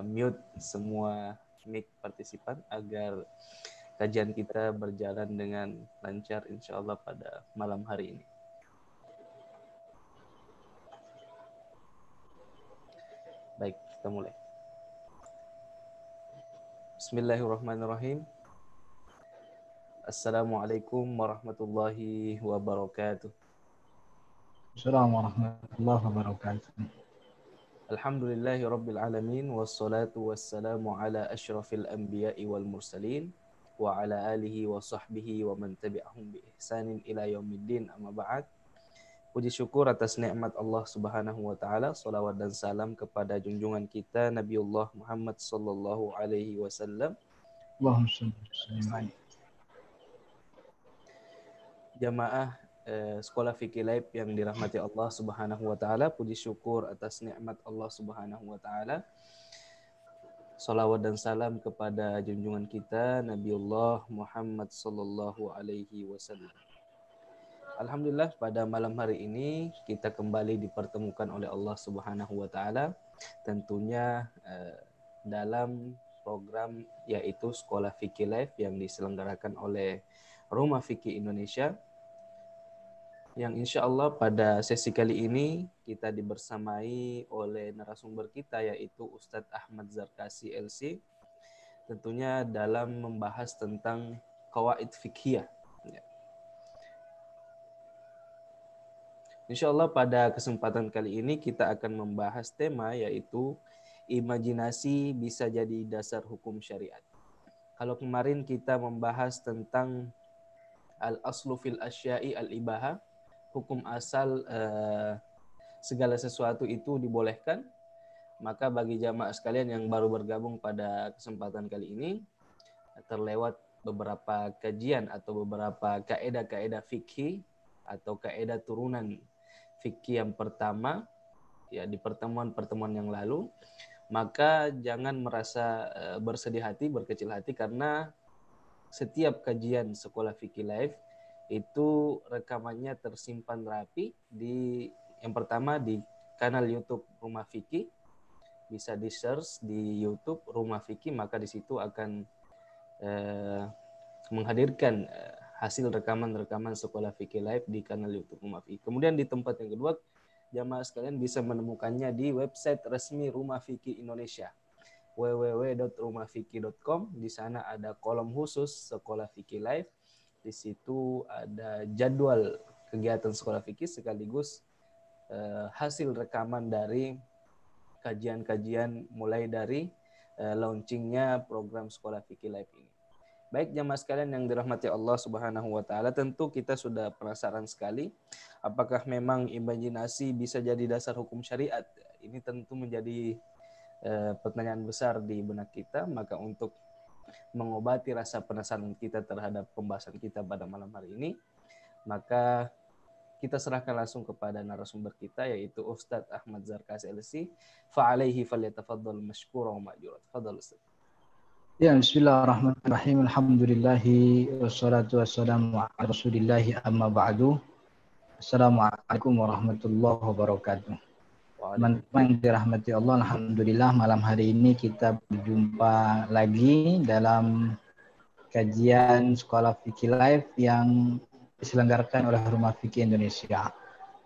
mute semua mic partisipan agar kajian kita berjalan dengan lancar insyaallah pada malam hari ini. Baik, kita mulai. Bismillahirrahmanirrahim. Assalamualaikum warahmatullahi wabarakatuh. Assalamualaikum warahmatullahi wabarakatuh. Alhamdulillahi rabbil alamin wassalatu wassalamu ala asyrafil anbiya'i wal mursalin wa ala alihi wa sahbihi wa man tabi'ahum bi ihsanin ila yaumiddin, amma ba'd. Puji syukur atas nikmat Allah Subhanahu wa taala, salawat dan salam kepada junjungan kita Nabiullah Muhammad sallallahu alaihi wasallam. Allahumma shalli alaihi. Jamaah Sekolah Fikih Live yang dirahmati Allah Subhanahu wa taala, puji syukur atas nikmat Allah Subhanahu wa taala. Salawat dan salam kepada junjungan kita Nabiullah Muhammad sallallahu alaihi wasallam. Alhamdulillah, pada malam hari ini kita kembali dipertemukan oleh Allah Subhanahu wa taala, tentunya dalam program yaitu Sekolah Fikih Live yang diselenggarakan oleh Rumah Fikih Indonesia, yang insya Allah pada sesi kali ini kita dibersamai oleh narasumber kita yaitu Ustadz Ahmad Zarkasi LC, tentunya dalam membahas tentang qawaid fiqhiyah. Insya Allah pada kesempatan kali ini kita akan membahas tema yaitu imajinasi bisa jadi dasar hukum syariat. Kalau kemarin kita membahas tentang al-aslu fil asya'i al-ibaha, hukum asal segala sesuatu itu dibolehkan, maka bagi jamaah sekalian yang baru bergabung pada kesempatan kali ini, terlewat beberapa kajian atau beberapa kaedah-kaedah fikih atau kaedah turunan fikih yang pertama ya di pertemuan-pertemuan yang lalu, maka jangan merasa bersedih hati, berkecil hati, karena setiap kajian Sekolah Fikih Live itu rekamannya tersimpan rapi di yang pertama di kanal YouTube Rumah Fikih, bisa di search di YouTube Rumah Fikih, maka di situ akan menghadirkan hasil rekaman-rekaman Sekolah Fikih Live di kanal YouTube Rumah Fikih. Kemudian di tempat yang kedua, jamaah sekalian bisa menemukannya di website resmi Rumah Fikih Indonesia, www.rumahfikih.com. Di sana ada kolom khusus Sekolah Fikih Live. Di situ ada jadwal kegiatan Sekolah Fikih sekaligus hasil rekaman dari kajian-kajian mulai dari launchingnya program Sekolah Fikih Live ini. Baik jamaah sekalian yang dirahmati Allah Subhanahu wa taala, tentu kita sudah penasaran sekali apakah memang imajinasi bisa jadi dasar hukum syariat. Ini tentu menjadi pertanyaan besar di benak kita. Maka untuk mengobati rasa penasaran kita terhadap pembahasan kita pada malam hari ini, maka kita serahkan langsung kepada narasumber kita yaitu Ustadz Ahmad Zarkasi LC. Fa'alaihi falyatafaddal mashkura wa ma'jura. Tafadhal Ustadz. Ya, bismillahirrahmanirrahim. Alhamdulillahi wassalatu wassalamu ala rasulillahi amma ba'du. Assalamualaikum warahmatullahi wabarakatuh. Teman-teman yang dirahmati Allah, alhamdulillah malam hari ini kita berjumpa lagi dalam kajian Sekolah Fikih Live yang diselenggarakan oleh Rumah Fikih Indonesia.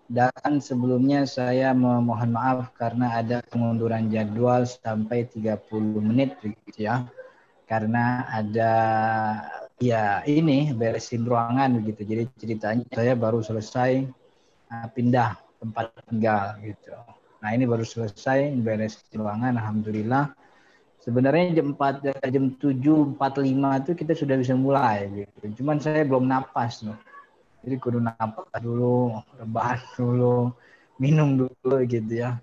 Dan sebelumnya saya memohon maaf karena ada pengunduran jadwal sampai 30 menit begitu ya. Karena ada beresin ruangan begitu. Jadi ceritanya saya baru selesai pindah tempat tinggal gitu. Nah, ini baru selesai beres ruangan, alhamdulillah. Sebenarnya jam 7.45 itu kita sudah bisa mulai gitu. Cuman saya belum napas loh. Jadi kudu napas dulu, rebahan dulu, minum dulu gitu ya.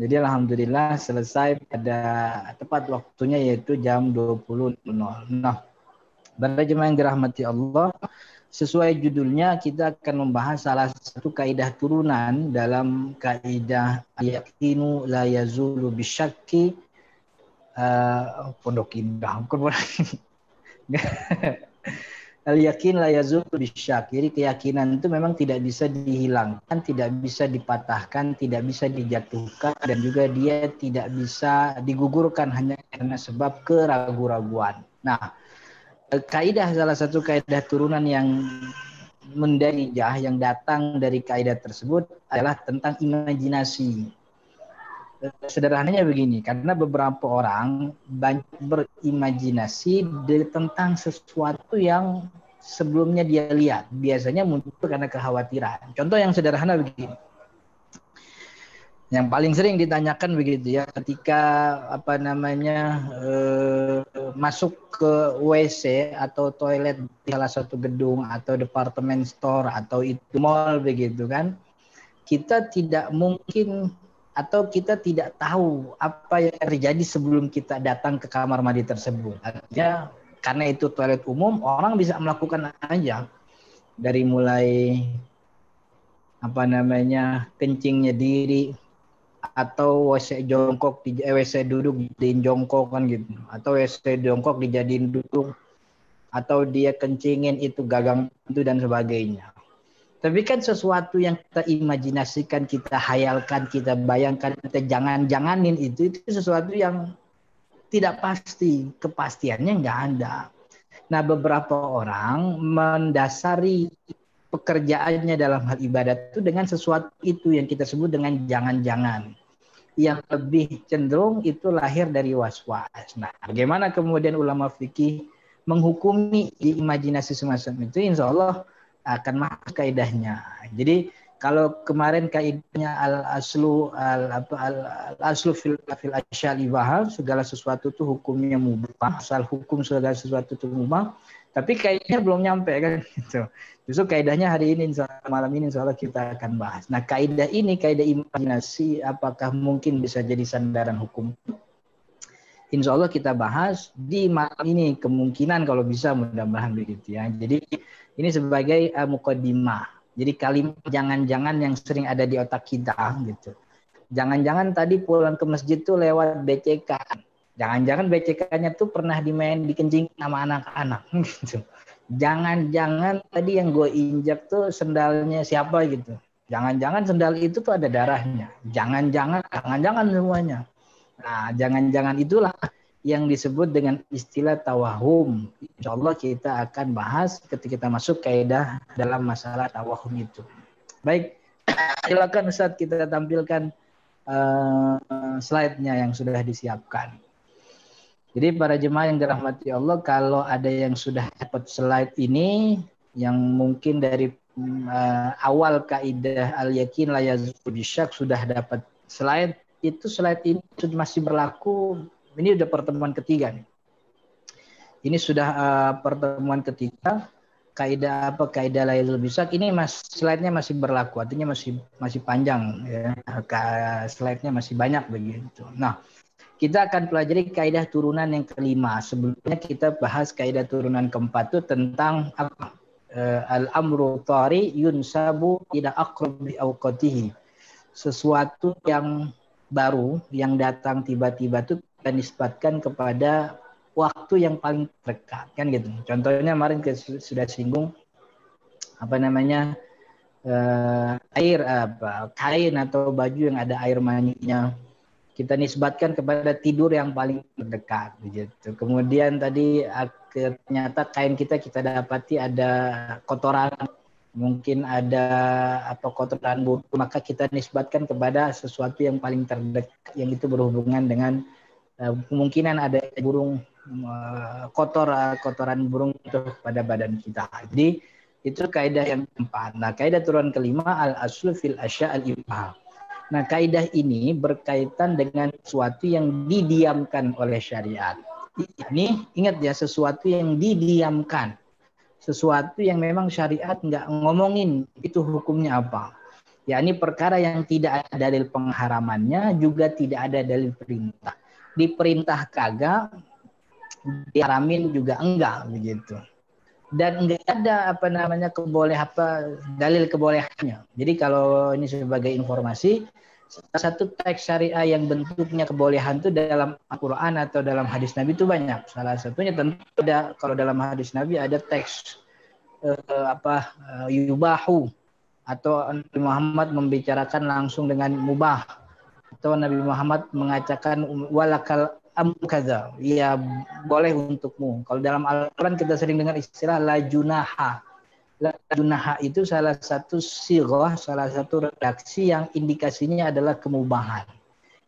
Jadi alhamdulillah selesai pada tepat waktunya yaitu jam 20.00. Nah, para jemaah yang dirahmati Allah, sesuai judulnya kita akan membahas salah satu kaidah turunan dalam kaidah yaqinu la yazulu bisyakki Pondok Indah. Al-yakin la yazul bisyak. Jadi keyakinan itu memang tidak bisa dihilangkan, tidak bisa dipatahkan, tidak bisa dijatuhkan, dan juga dia tidak bisa digugurkan hanya karena sebab keraguan-raguan. Nah, kaidah, salah satu kaidah turunan yang mendarijah yang datang dari kaidah tersebut adalah tentang imajinasi. Sederhananya begini, karena beberapa orang banyak berimajinasi tentang sesuatu yang sebelumnya dia lihat. Biasanya muncul karena kekhawatiran. Contoh yang sederhana begini. Yang paling sering ditanyakan begitu ya, ketika masuk ke WC atau toilet di salah satu gedung atau departemen store atau itu mall begitu kan, kita tidak mungkin atau kita tidak tahu apa yang terjadi sebelum kita datang ke kamar mandi tersebut. Artinya karena itu toilet umum, orang bisa melakukan aja, dari mulai kencingnya diri, atau WC jongkok di WC duduk dijadiin jongkok kan gitu, atau WC jongkok dijadiin duduk, atau dia kencingin itu gagang itu dan sebagainya. Tapi kan sesuatu yang kita imajinasikan, kita hayalkan, kita bayangkan, kita jangan-janganin itu sesuatu yang tidak pasti, kepastiannya nggak ada. Nah, beberapa orang mendasari pekerjaannya dalam hal ibadat itu dengan sesuatu itu yang kita sebut dengan jangan-jangan. Yang lebih cenderung itu lahir dari was-was. Nah, bagaimana kemudian ulama fikih menghukumi di imajinasi semacam itu? Insya Allah akan masuk kaidahnya. Jadi kalau kemarin kaidahnya al-aslu fil asyal ibahah, segala sesuatu itu hukumnya mubah, asal hukum segala sesuatu itu mubah, tapi kaidahnya belum nyampe kan gitu. Justru kaidahnya hari ini, malam ini insya Allah kita akan bahas. Nah, kaidah ini, kaidah imajinasi, apakah mungkin bisa jadi sandaran hukum? Insya Allah kita bahas di malam ini, kemungkinan kalau bisa, mudah-mudahan begitu ya. Jadi ini sebagai muqaddimah. Jadi kalimat jangan-jangan yang sering ada di otak kita gitu. Jangan-jangan tadi pulang ke masjid tuh lewat BCK. Jangan-jangan BCK-nya tuh pernah dikencing sama anak-anak gitu. Jangan-jangan tadi yang gue injak tuh sendalnya siapa gitu. Jangan-jangan sendal itu tuh ada darahnya. Jangan-jangan semuanya. Nah, jangan-jangan itulah yang disebut dengan istilah tawahum. Insya Allah kita akan bahas ketika kita masuk kaidah dalam masalah tawahum itu. Baik, silakan Ustaz, kita tampilkan slide-nya yang sudah disiapkan. Jadi para jemaah yang dirahmati Allah, kalau ada yang sudah dapat slide ini, yang mungkin dari awal kaidah al-yakin la yazul bisyak sudah dapat slide, itu slide ini masih berlaku. Ini udah pertemuan ketiga nih. Ini sudah pertemuan ketiga. Kaidah la yazul bisyak ini slide-nya masih berlaku, artinya masih panjang ya. Slide-nya masih banyak begitu. Nah, kita akan pelajari kaidah turunan yang kelima. Sebelumnya kita bahas kaidah turunan keempat itu tentang apa? Al-amru tari yunsabu ila aqrabi awqatihi. Sesuatu yang baru yang datang tiba-tiba itu kita nisbatkan kepada waktu yang paling dekat kan gitu. Contohnya kemarin sudah singgung kain atau baju yang ada air maninya, kita nisbatkan kepada tidur yang paling terdekat begitu. Kemudian tadi ternyata kain kita dapati ada kotoran, mungkin ada kotoran burung, maka kita nisbatkan kepada sesuatu yang paling terdekat yang itu berhubungan dengan kemungkinan ada burung kotoran burung itu pada badan kita. Jadi itu kaidah yang keempat. Nah, kaidah turunan kelima al-aslu fil asya al-ibham. Nah, kaidah ini berkaitan dengan sesuatu yang didiamkan oleh syariat. Ini ingat ya, sesuatu yang didiamkan. Sesuatu yang memang syariat nggak ngomongin itu hukumnya apa. Ya, ini perkara yang tidak ada dalil pengharamannya, juga tidak ada dalil perintah. Diperintah kagak, diharamin juga enggak begitu. Dan enggak ada dalil kebolehannya. Jadi kalau ini sebagai informasi, salah satu teks syariah yang bentuknya kebolehan itu dalam Al-Quran atau dalam hadis Nabi itu banyak. Salah satunya tentu kalau dalam hadis Nabi ada teks yubahu, atau Nabi Muhammad membicarakan langsung dengan mubah, atau Nabi Muhammad mengatakan walakal amkaza, ya boleh untukmu. Kalau dalam Al-Quran kita sering dengar istilah la junaha. La junaha itu salah satu sirah, salah satu redaksi yang indikasinya adalah kemubahan.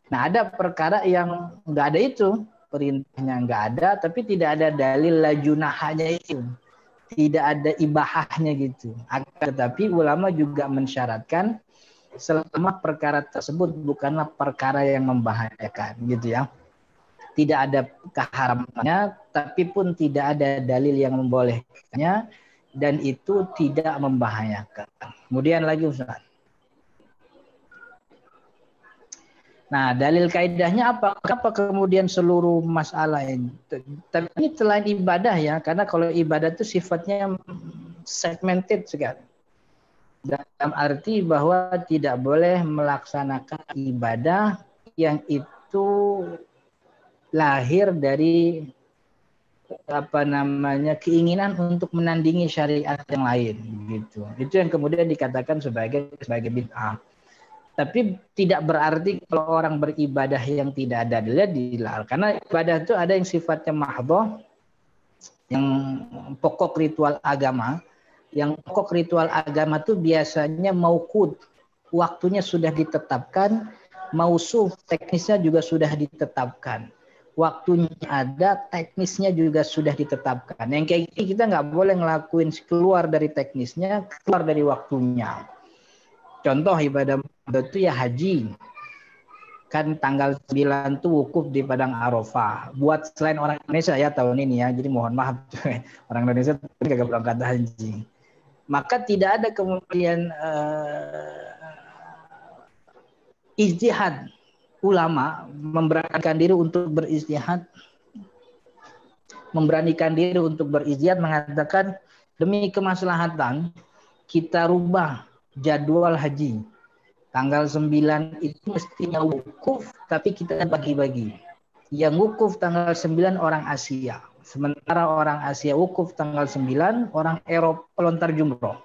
Nah, ada perkara yang nggak ada itu, perintahnya nggak ada, tapi tidak ada dalil la junahanya itu, tidak ada ibahahnya gitu. Tetapi ulama juga mensyaratkan selama perkara tersebut bukanlah perkara yang membahayakan gitu ya. Tidak ada keharamannya, tapi pun tidak ada dalil yang membolehkannya, dan itu tidak membahayakan. Kemudian lagi Ustaz. Nah, dalil kaidahnya apa? Kenapa kemudian seluruh masalah ini? Tapi ini selain ibadah ya, karena kalau ibadah itu sifatnya segmented sekali. Dalam arti bahwa tidak boleh melaksanakan ibadah yang itu lahir dari keinginan untuk menandingi syariat yang lain gitu. Itu yang kemudian dikatakan sebagai bid'ah. Tapi tidak berarti kalau orang beribadah yang tidak ada dalilnya dilarang. Karena ibadah itu ada yang sifatnya mahdhah, yang pokok ritual agama. Yang pokok ritual agama itu biasanya mauqut, waktunya sudah ditetapkan, mausuf, teknisnya juga sudah ditetapkan. Waktunya ada, teknisnya juga sudah ditetapkan. Yang kayak gini kita nggak boleh ngelakuin keluar dari teknisnya, keluar dari waktunya. Contoh ibadah itu ya haji. Kan tanggal 9 tuh wukuf di Padang Arafah. Buat selain orang Indonesia ya tahun ini ya. Jadi mohon maaf orang Indonesia kagak berangkat haji. Maka tidak ada kemudian ijtihad ulama memberanikan diri untuk berijtihad, mengatakan demi kemaslahatan kita rubah jadwal haji. Tanggal 9 itu mestinya wukuf, tapi kita bagi-bagi. Yang wukuf tanggal 9 orang Asia. Sementara orang Asia wukuf tanggal 9, orang Eropa lontar jumroh.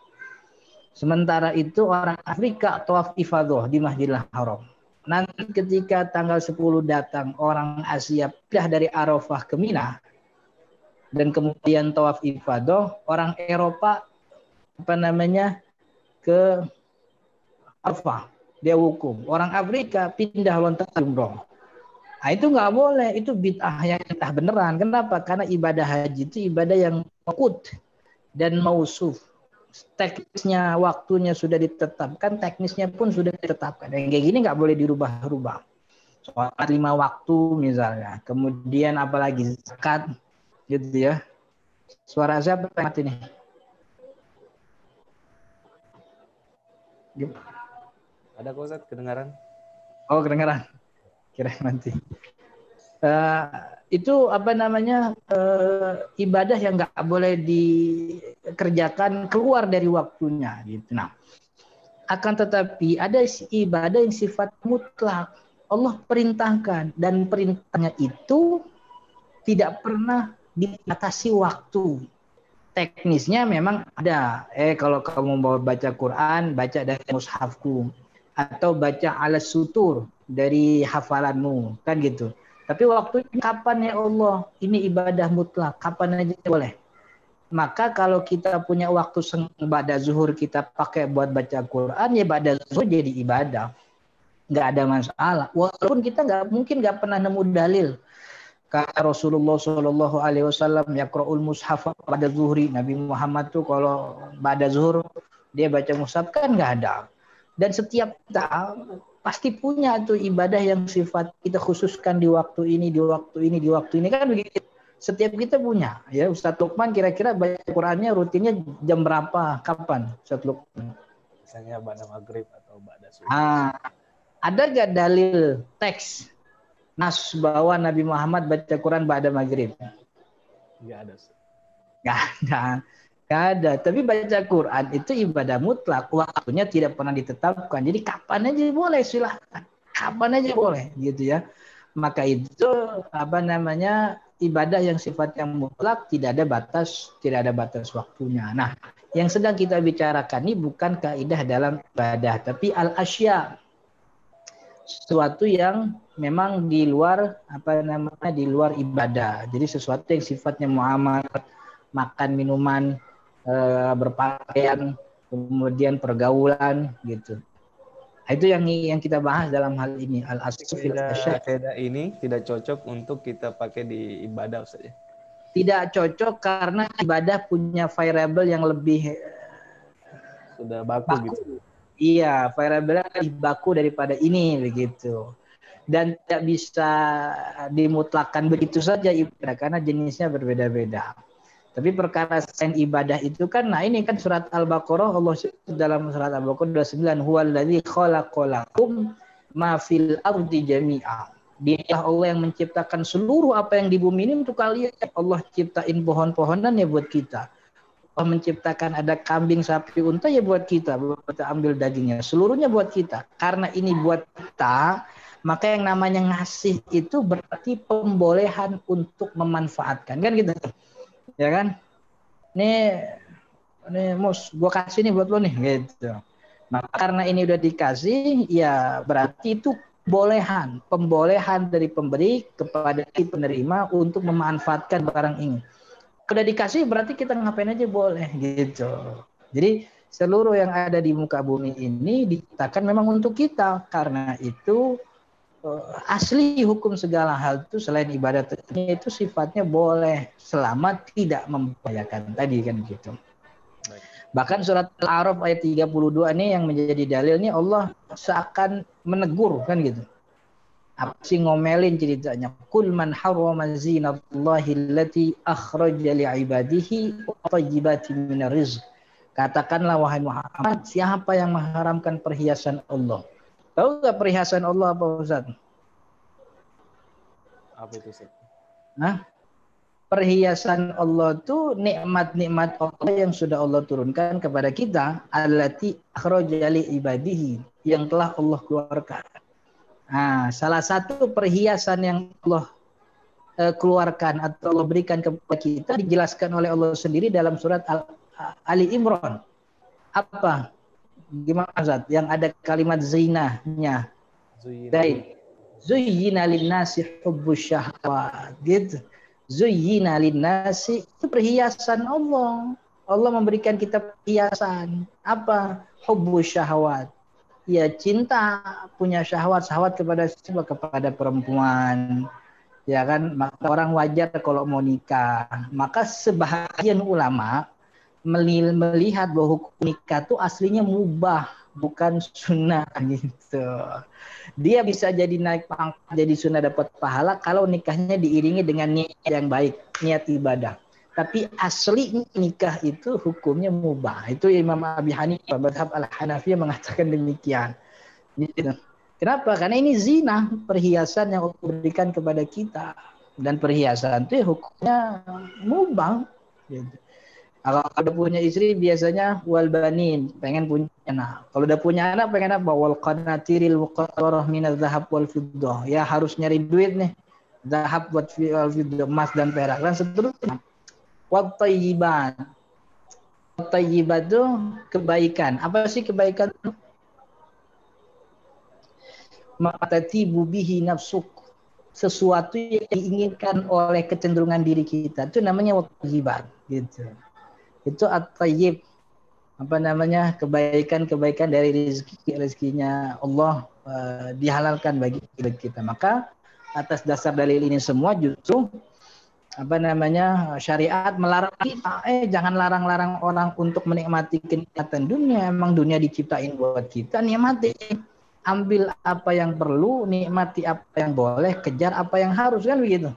Sementara itu orang Afrika tawaf ifadah di Masjidil Haram. Nanti ketika tanggal 10 datang orang Asia pindah dari Arafah ke Mina dan kemudian tawaf ifadah, orang Eropa ke Arafah, dia wukuf. Orang Afrika pindah lontar jumroh. Nah, itu nggak boleh, itu bid'ah yang entah beneran. Kenapa? Karena ibadah haji itu ibadah yang maqut dan mausuf. Teknisnya, waktunya sudah ditetapkan, teknisnya pun sudah ditetapkan. Yang kayak gini nggak boleh dirubah-rubah. Sholat 5 waktu misalnya. Kemudian apalagi zakat, gitu ya. Suara siapa yang mati nih? Ada kok Ustaz, kedengaran? Oh, kedengaran. Kira nanti. Itu ibadah yang nggak boleh dikerjakan keluar dari waktunya gitu. Nah, akan tetapi ada ibadah yang sifat mutlak. Allah perintahkan dan perintahnya itu tidak pernah dibatasi waktu. Teknisnya memang ada. Kalau kamu mau baca Quran, baca dari mushafku atau baca ala sutur dari hafalanmu, kan gitu. Tapi waktunya kapan ya Allah? Ini ibadah mutlak, kapan aja boleh. Maka kalau kita punya waktu pada zuhur kita pakai buat baca Quran, ya pada zuhur jadi ibadah. Nggak ada masalah. Walaupun kita nggak pernah nemu dalil. Kata Rasulullah SAW, yaqra'ul mushaf pada zuhri. Nabi Muhammad tuh kalau pada zuhur dia baca mushaf, kan nggak ada. Dan setiap kita pasti punya tuh ibadah yang sifat kita khususkan di waktu ini, di waktu ini, di waktu ini, kan begitu. Setiap kita punya. Ya, Ustadz Lukman kira-kira baca Qurannya rutinnya jam berapa? Kapan Ustadz Lukman? Misalnya ba'da maghrib atau ba'da subuh. Ada gak dalil teks nas bahwa Nabi Muhammad baca Quran ba'da maghrib? Nggak ada. Nggak ada. Tapi baca Quran itu ibadah mutlak. Waktunya tidak pernah ditetapkan. Jadi kapan aja boleh, silahkan. Kapan aja boleh gitu ya. maka itu ibadah yang sifatnya mutlak, tidak ada batas waktunya. Nah, yang sedang kita bicarakan ini bukan kaidah dalam ibadah, tapi al-asya, sesuatu yang memang di luar di luar ibadah. Jadi sesuatu yang sifatnya muamalah, makan, minuman, berpakaian, kemudian pergaulan gitu. Itu yang kita bahas dalam hal ini, al-asya fil asya. Kaidah ini tidak cocok untuk kita pakai di ibadah saja. Tidak cocok karena ibadah punya variabel yang lebih sudah baku. Gitu. Iya, variabelnya lebih baku daripada ini begitu. Dan tidak bisa dimutlakan begitu saja ibadah karena jenisnya berbeda-beda. Tapi perkara selain ibadah itu kan, nah ini kan surat Al-Baqarah, Allah dalam surat Al-Baqarah 29, huwallazi khalaqalakum ma fil ardi jami'a. Dialah Allah yang menciptakan seluruh apa yang di bumi ini untuk kalian. Allah ciptain pohon-pohonan ya buat kita. Allah menciptakan ada kambing, sapi, unta ya buat kita ambil dagingnya. Seluruhnya buat kita. Karena ini buat kita, maka yang namanya ngasih itu berarti pembolehan untuk memanfaatkan. Kan gitu. Ya kan? Nih Mus, gua kasih nih buat lo nih gitu. Maka karena ini udah dikasih, ya berarti itu pembolehan dari pemberi kepada si penerima untuk memanfaatkan barang ini. Udah dikasih berarti kita ngapain aja boleh gitu. Jadi seluruh yang ada di muka bumi ini diciptakan memang untuk kita. Karena itu asli hukum segala hal itu selain ibadah itu sifatnya boleh selama tidak membahayakan tadi kan gitu. Bahkan surat Al-A'raf ayat 32 ini yang menjadi dalil ini Allah seakan menegur kan gitu. Apa sih ngomelin ceritanya? Qul man harrama zinatallahi allati akhraja li'ibadihi wa thayyibatin minar rizq. Katakanlah wahai Muhammad, siapa yang mengharamkan perhiasan Allah? Tahu nggak perhiasan Allah apa Ustaz? Apa itu Ustaz? Perhiasan Allah itu nikmat-nikmat Allah yang sudah Allah turunkan kepada kita, allati akhraja li ibadihi, yang telah Allah keluarkan. Nah, salah satu perhiasan yang Allah keluarkan atau Allah berikan kepada kita dijelaskan oleh Allah sendiri dalam surat Ali Imran. Apa? Gimana Ustaz? Yang ada kalimat zinahnya. Zuyyina lin-nasi hubbus syahwat. Gitu. Zuyyina lin-nasi itu perhiasan Allah. Allah memberikan kita perhiasan. Apa? Hubbus syahwat. Ya cinta, punya syahwat kepada perempuan. Ya kan? Maka orang wajar kalau mau nikah. Maka sebahagian ulama melihat bahwa hukum nikah itu aslinya mubah, bukan sunnah gitu. Dia bisa jadi naik pangkat, jadi sunnah dapat pahala kalau nikahnya diiringi dengan niat yang baik, niat ibadah. Tapi asli nikah itu hukumnya mubah. Itu Imam Abi Hanifah, mazhab Al-Hanafiyah mengatakan demikian. Gitu. Kenapa? Karena ini zina, perhiasan yang Allah berikan kepada kita. Dan perhiasan itu hukumnya mubah. Gitu. Kalau udah punya istri biasanya wal banin, pengen punya anak. Kalau udah punya anak pengen apa? Wal qanatiril muqarrarah minadz zahab wal fiddah. Ya harus nyari duit nih. Zahab buat fiddah, emas dan perak dan seterusnya. Wat thayyiban. Thayyibat itu kebaikan. Apa sih kebaikan? Matatibu bihi nafsuk. Sesuatu yang diinginkan oleh kecenderungan diri kita. Itu namanya wat thayyiban gitu. Itu at-tayyib, kebaikan dari rezekinya Allah dihalalkan bagi kita. Maka atas dasar dalil ini semua justru syariat melarang kita jangan larang-larang orang untuk menikmati kenikmatan dunia. Emang dunia diciptain buat kita, nikmati. Ambil apa yang perlu, nikmati apa yang boleh, kejar apa yang harus, kan begitu.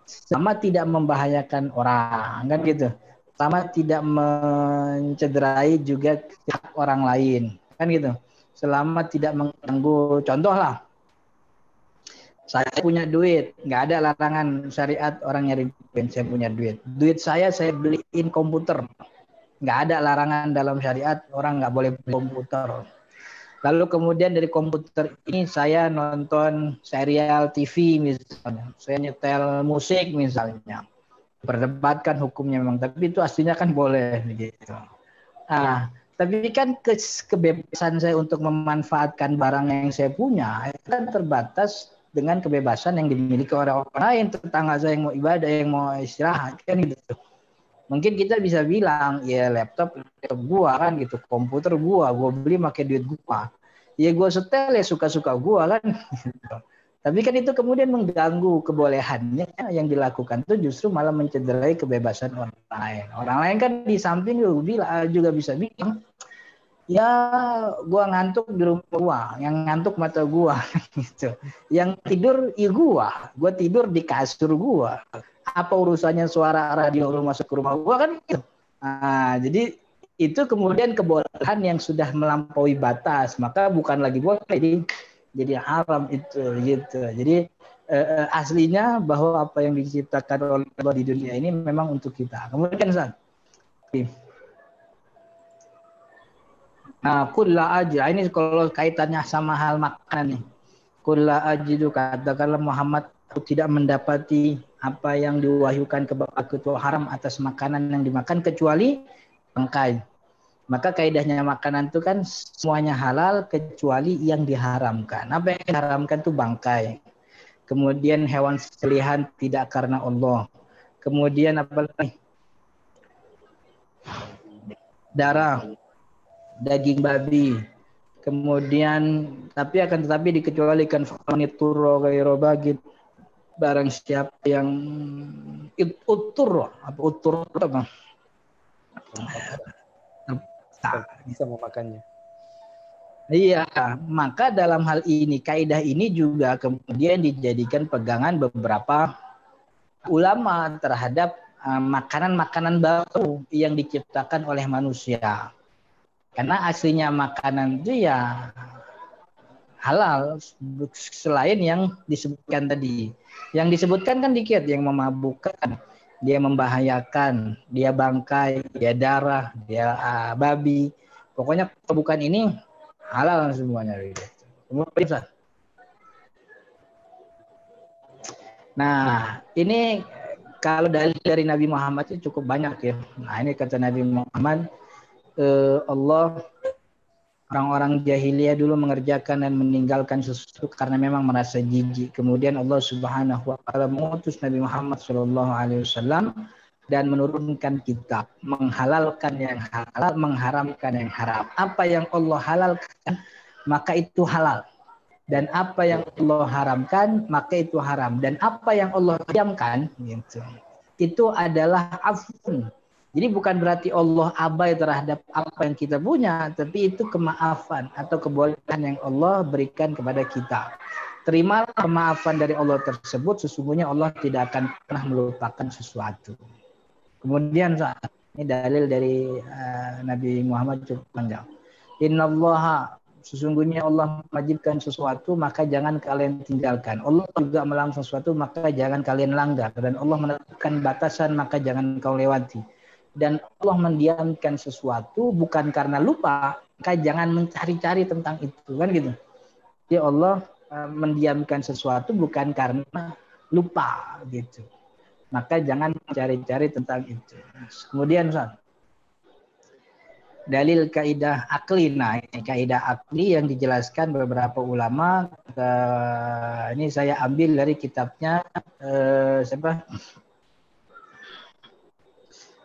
Sama tidak membahayakan orang, kan gitu. Sama tidak mencederai juga hak orang lain, kan gitu. Selama tidak mengganggu, contoh lah, saya punya duit, nggak ada larangan syariat orang nyari duit, saya punya duit saya beliin komputer, nggak ada larangan dalam syariat orang nggak boleh beli komputer. Lalu kemudian dari komputer ini saya nonton serial TV misalnya, saya nyetel musik misalnya, perdebatkan hukumnya memang, tapi itu aslinya kan boleh gitu. Nah, tapi kan kebebasan saya untuk memanfaatkan barang yang saya punya itu kan terbatas dengan kebebasan yang dimiliki orang lain, tetangga saya yang mau ibadah, yang mau istirahat kan gitu. Mungkin kita bisa bilang ya laptop gua kan gitu, komputer gua beli pakai duit gua. Ya gua setel ya suka-suka gua kan. Gitu. Tapi kan itu kemudian mengganggu kebolehannya yang dilakukan itu justru malah mencederai kebebasan orang lain. Orang lain kan di samping juga bisa bilang, ya gua ngantuk di rumah gua, yang ngantuk mata gua gitu. Yang tidur ya gua tidur di kasur gua. Apa urusannya suara radio lu masuk ke rumah gua kan gitu. Nah, jadi itu kemudian kebolehan yang sudah melampaui batas, maka bukan lagi boleh jadi haram itu gitu. Jadi aslinya bahwa apa yang diciptakan oleh Allah di dunia ini memang untuk kita. Kemudian nah, kulla aja ini kalau kaitannya sama hal makanan nih. Kulla ajidu, katakanlah Muhammad, aku tidak mendapati apa yang diwahyukan kepada aku itu haram atas makanan yang dimakan kecuali bangkai. Maka kaidahnya makanan itu kan semuanya halal kecuali yang diharamkan. Apa yang diharamkan itu bangkai. Kemudian hewan sembelihan tidak karena Allah. Kemudian apa lagi? Darah, daging babi. Kemudian tetapi dikecualikan faniturro gairo bagit, barang siapa yang utur apa? Bisa memakannya. Iya, maka dalam hal ini kaidah ini juga kemudian dijadikan pegangan beberapa ulama terhadap makanan-makanan baru yang diciptakan oleh manusia. Karena aslinya makanan itu ya halal selain yang disebutkan tadi. Yang disebutkan kan dikit, yang memabukkan, dia membahayakan, dia bangkai, dia darah, dia babi. Pokoknya bukan ini halal semuanya. Kemudian, nah ini kalau dari Nabi Muhammad itu cukup banyak ya. Nah ini kata Nabi Muhammad, Allah, orang-orang jahiliyah dulu mengerjakan dan meninggalkan sesuatu karena memang merasa jijik. Kemudian Allah Subhanahu wa taala mengutus Nabi Muhammad sallallahu alaihi wasallam dan menurunkan kitab, menghalalkan yang halal, mengharamkan yang haram. Apa yang Allah halalkan maka itu halal, dan apa yang Allah haramkan maka itu haram, dan apa yang Allah diamkan gitu, itu adalah afun. Jadi bukan berarti Allah abai terhadap apa yang kita punya, tapi itu kemaafan atau kebolehan yang Allah berikan kepada kita. Terimalah kemaafan dari Allah tersebut, sesungguhnya Allah tidak akan pernah melupakan sesuatu. Kemudian ini dalil dari Nabi Muhammad cukup panjang. Innallaha, sesungguhnya Allah mewajibkan sesuatu maka jangan kalian tinggalkan. Allah juga melarang sesuatu maka jangan kalian langgar. Dan Allah menetapkan batasan maka jangan kau lewati. Dan Allah mendiamkan sesuatu bukan karena lupa, maka jangan mencari-cari tentang itu, kan gitu. Jadi Allah mendiamkan sesuatu bukan karena lupa gitu. Maka jangan mencari-cari tentang itu. Kemudian dalil kaidah akli. Nah, ini kaidah akli yang dijelaskan beberapa ulama. Ini saya ambil dari kitabnya siapa?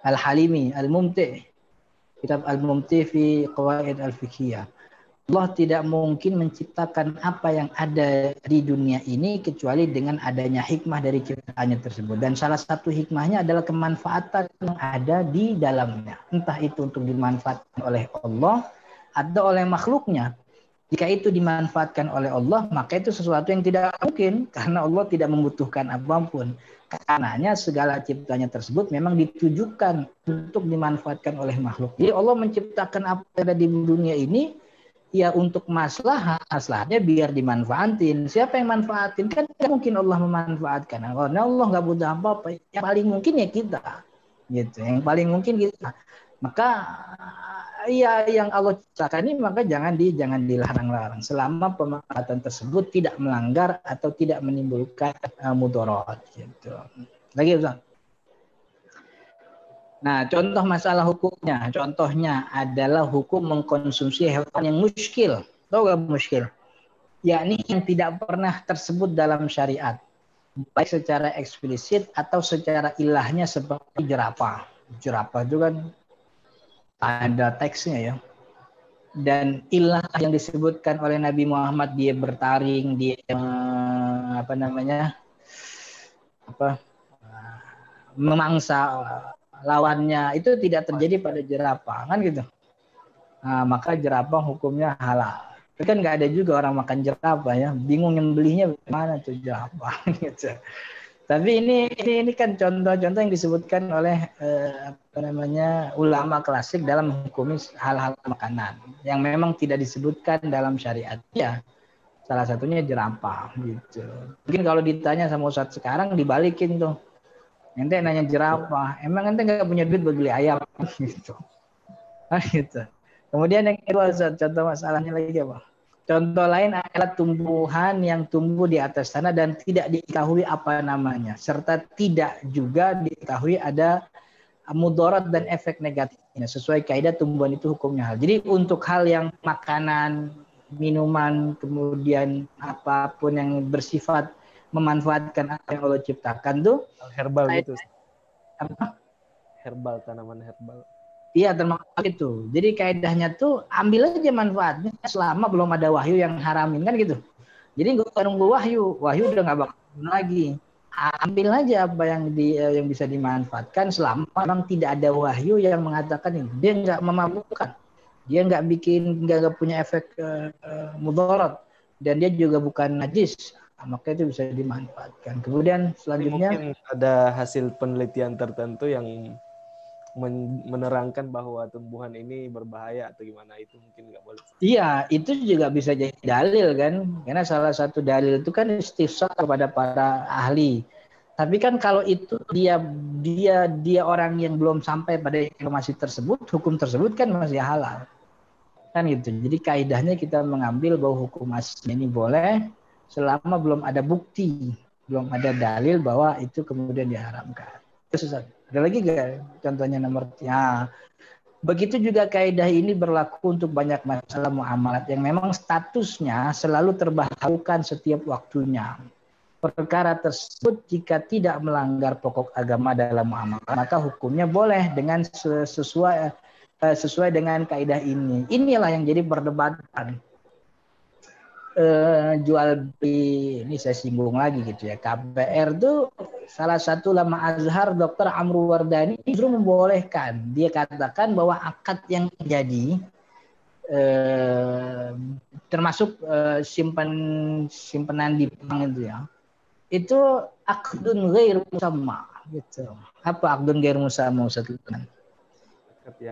Al-Halimi, Al-Mumti', kitab Al-Mumti' fi Qawaid Al-Fiqhiyah. Allah tidak mungkin menciptakan apa yang ada di dunia ini kecuali dengan adanya hikmah dari ciptaannya tersebut. Dan salah satu hikmahnya adalah kemanfaatan yang ada di dalamnya. Entah itu untuk dimanfaatkan oleh Allah atau oleh makhluknya. Jika itu dimanfaatkan oleh Allah, maka itu sesuatu yang tidak mungkin karena Allah tidak membutuhkan apapun. Karenanya segala ciptanya tersebut memang ditujukan untuk dimanfaatkan oleh makhluk. Jadi Allah menciptakan apa yang ada di dunia ini ya untuk maslahatnya biar dimanfaatin. Siapa yang manfaatin? Kan tidak mungkin Allah memanfaatkan. Karena Allah nggak butuh apa-apa. Yang paling mungkin ya kita. Gitu. Yang paling mungkin kita. Maka ya yang Allah ciptakan ini maka jangan dilarang-larang selama pemanfaatan tersebut tidak melanggar atau tidak menimbulkan mudarat gitu. Lagi Ustaz. Nah, contoh masalah hukumnya, contohnya adalah hukum mengkonsumsi hewan yang muskil. Tahu gak muskil? Yakni yang tidak pernah tersebut dalam syariat, baik secara eksplisit atau secara ilahnya seperti jerapah. Jerapah itu kan ada teksnya ya. Dan ilah yang disebutkan oleh Nabi Muhammad, dia bertaring, dia memangsa lawannya, itu tidak terjadi pada jerapah kan gitu. Nah, maka jerapah hukumnya halal. Tapi kan nggak ada juga orang makan jerapah ya, bingung nyembelihnya mana tuh jerapah gitu. Tapi ini kan contoh-contoh yang disebutkan oleh ulama klasik dalam hukum hal-hal makanan yang memang tidak disebutkan dalam syariat. Ya, salah satunya jerapah gitu. Mungkin kalau ditanya sama Ustadz sekarang dibalikin tuh. Ente nanya jerapah, emang ente nggak punya duit buat beli ayam gitu. Nah, gitu. Kemudian yang kedua, contoh masalahnya lagi apa? Contoh lain adalah tumbuhan yang tumbuh di atas tanah dan tidak diketahui apa namanya, serta tidak juga diketahui ada mudarat dan efek negatifnya. Sesuai kaidah tumbuhan itu hukumnya hal. Jadi untuk hal yang makanan, minuman, kemudian apapun yang bersifat memanfaatkan apa yang Allah ciptakan tuh herbal gitu. Apa? Herbal, tanaman herbal. Iya, termasuk itu. Jadi kaidahnya tuh ambil aja manfaatnya selama belum ada wahyu yang haramin kan gitu. Jadi nggak nunggu wahyu udah nggak bakal lagi. Ambil aja apa yang bisa dimanfaatkan selama memang tidak ada wahyu yang mengatakan ini. Dia nggak memabukkan, dia nggak punya efek mudarat, dan dia juga bukan najis. Maka itu bisa dimanfaatkan. Kemudian selanjutnya mungkin ada hasil penelitian tertentu yang menerangkan bahwa tumbuhan ini berbahaya atau gimana, itu mungkin nggak boleh. Iya, itu juga bisa jadi dalil kan, karena salah satu dalil itu kan istifsar kepada para ahli. Tapi kan kalau itu dia orang yang belum sampai pada informasi tersebut, hukum tersebut kan masih halal. Kan gitu. Jadi kaidahnya kita mengambil bahwa hukum asli ini boleh selama belum ada bukti, belum ada dalil bahwa itu kemudian diharamkan. Terus ada lagi nggak contohnya nomor 3? Begitu juga kaidah ini berlaku untuk banyak masalah muamalat yang memang statusnya selalu terbaharukan setiap waktunya. Perkara tersebut jika tidak melanggar pokok agama dalam muamalah, maka hukumnya boleh dengan sesuai dengan kaidah ini. Inilah yang jadi perdebatan. Jual beli, ini saya singgung lagi gitu ya. KPR tuh salah satu ulama Azhar, Dr. Amru Wardani, justru membolehkan. Dia katakan bahwa akad yang terjadi termasuk simpanan di bank itu ya, itu akdun ghair musamma gitu. Apa akdun ghair musamma Ustaz?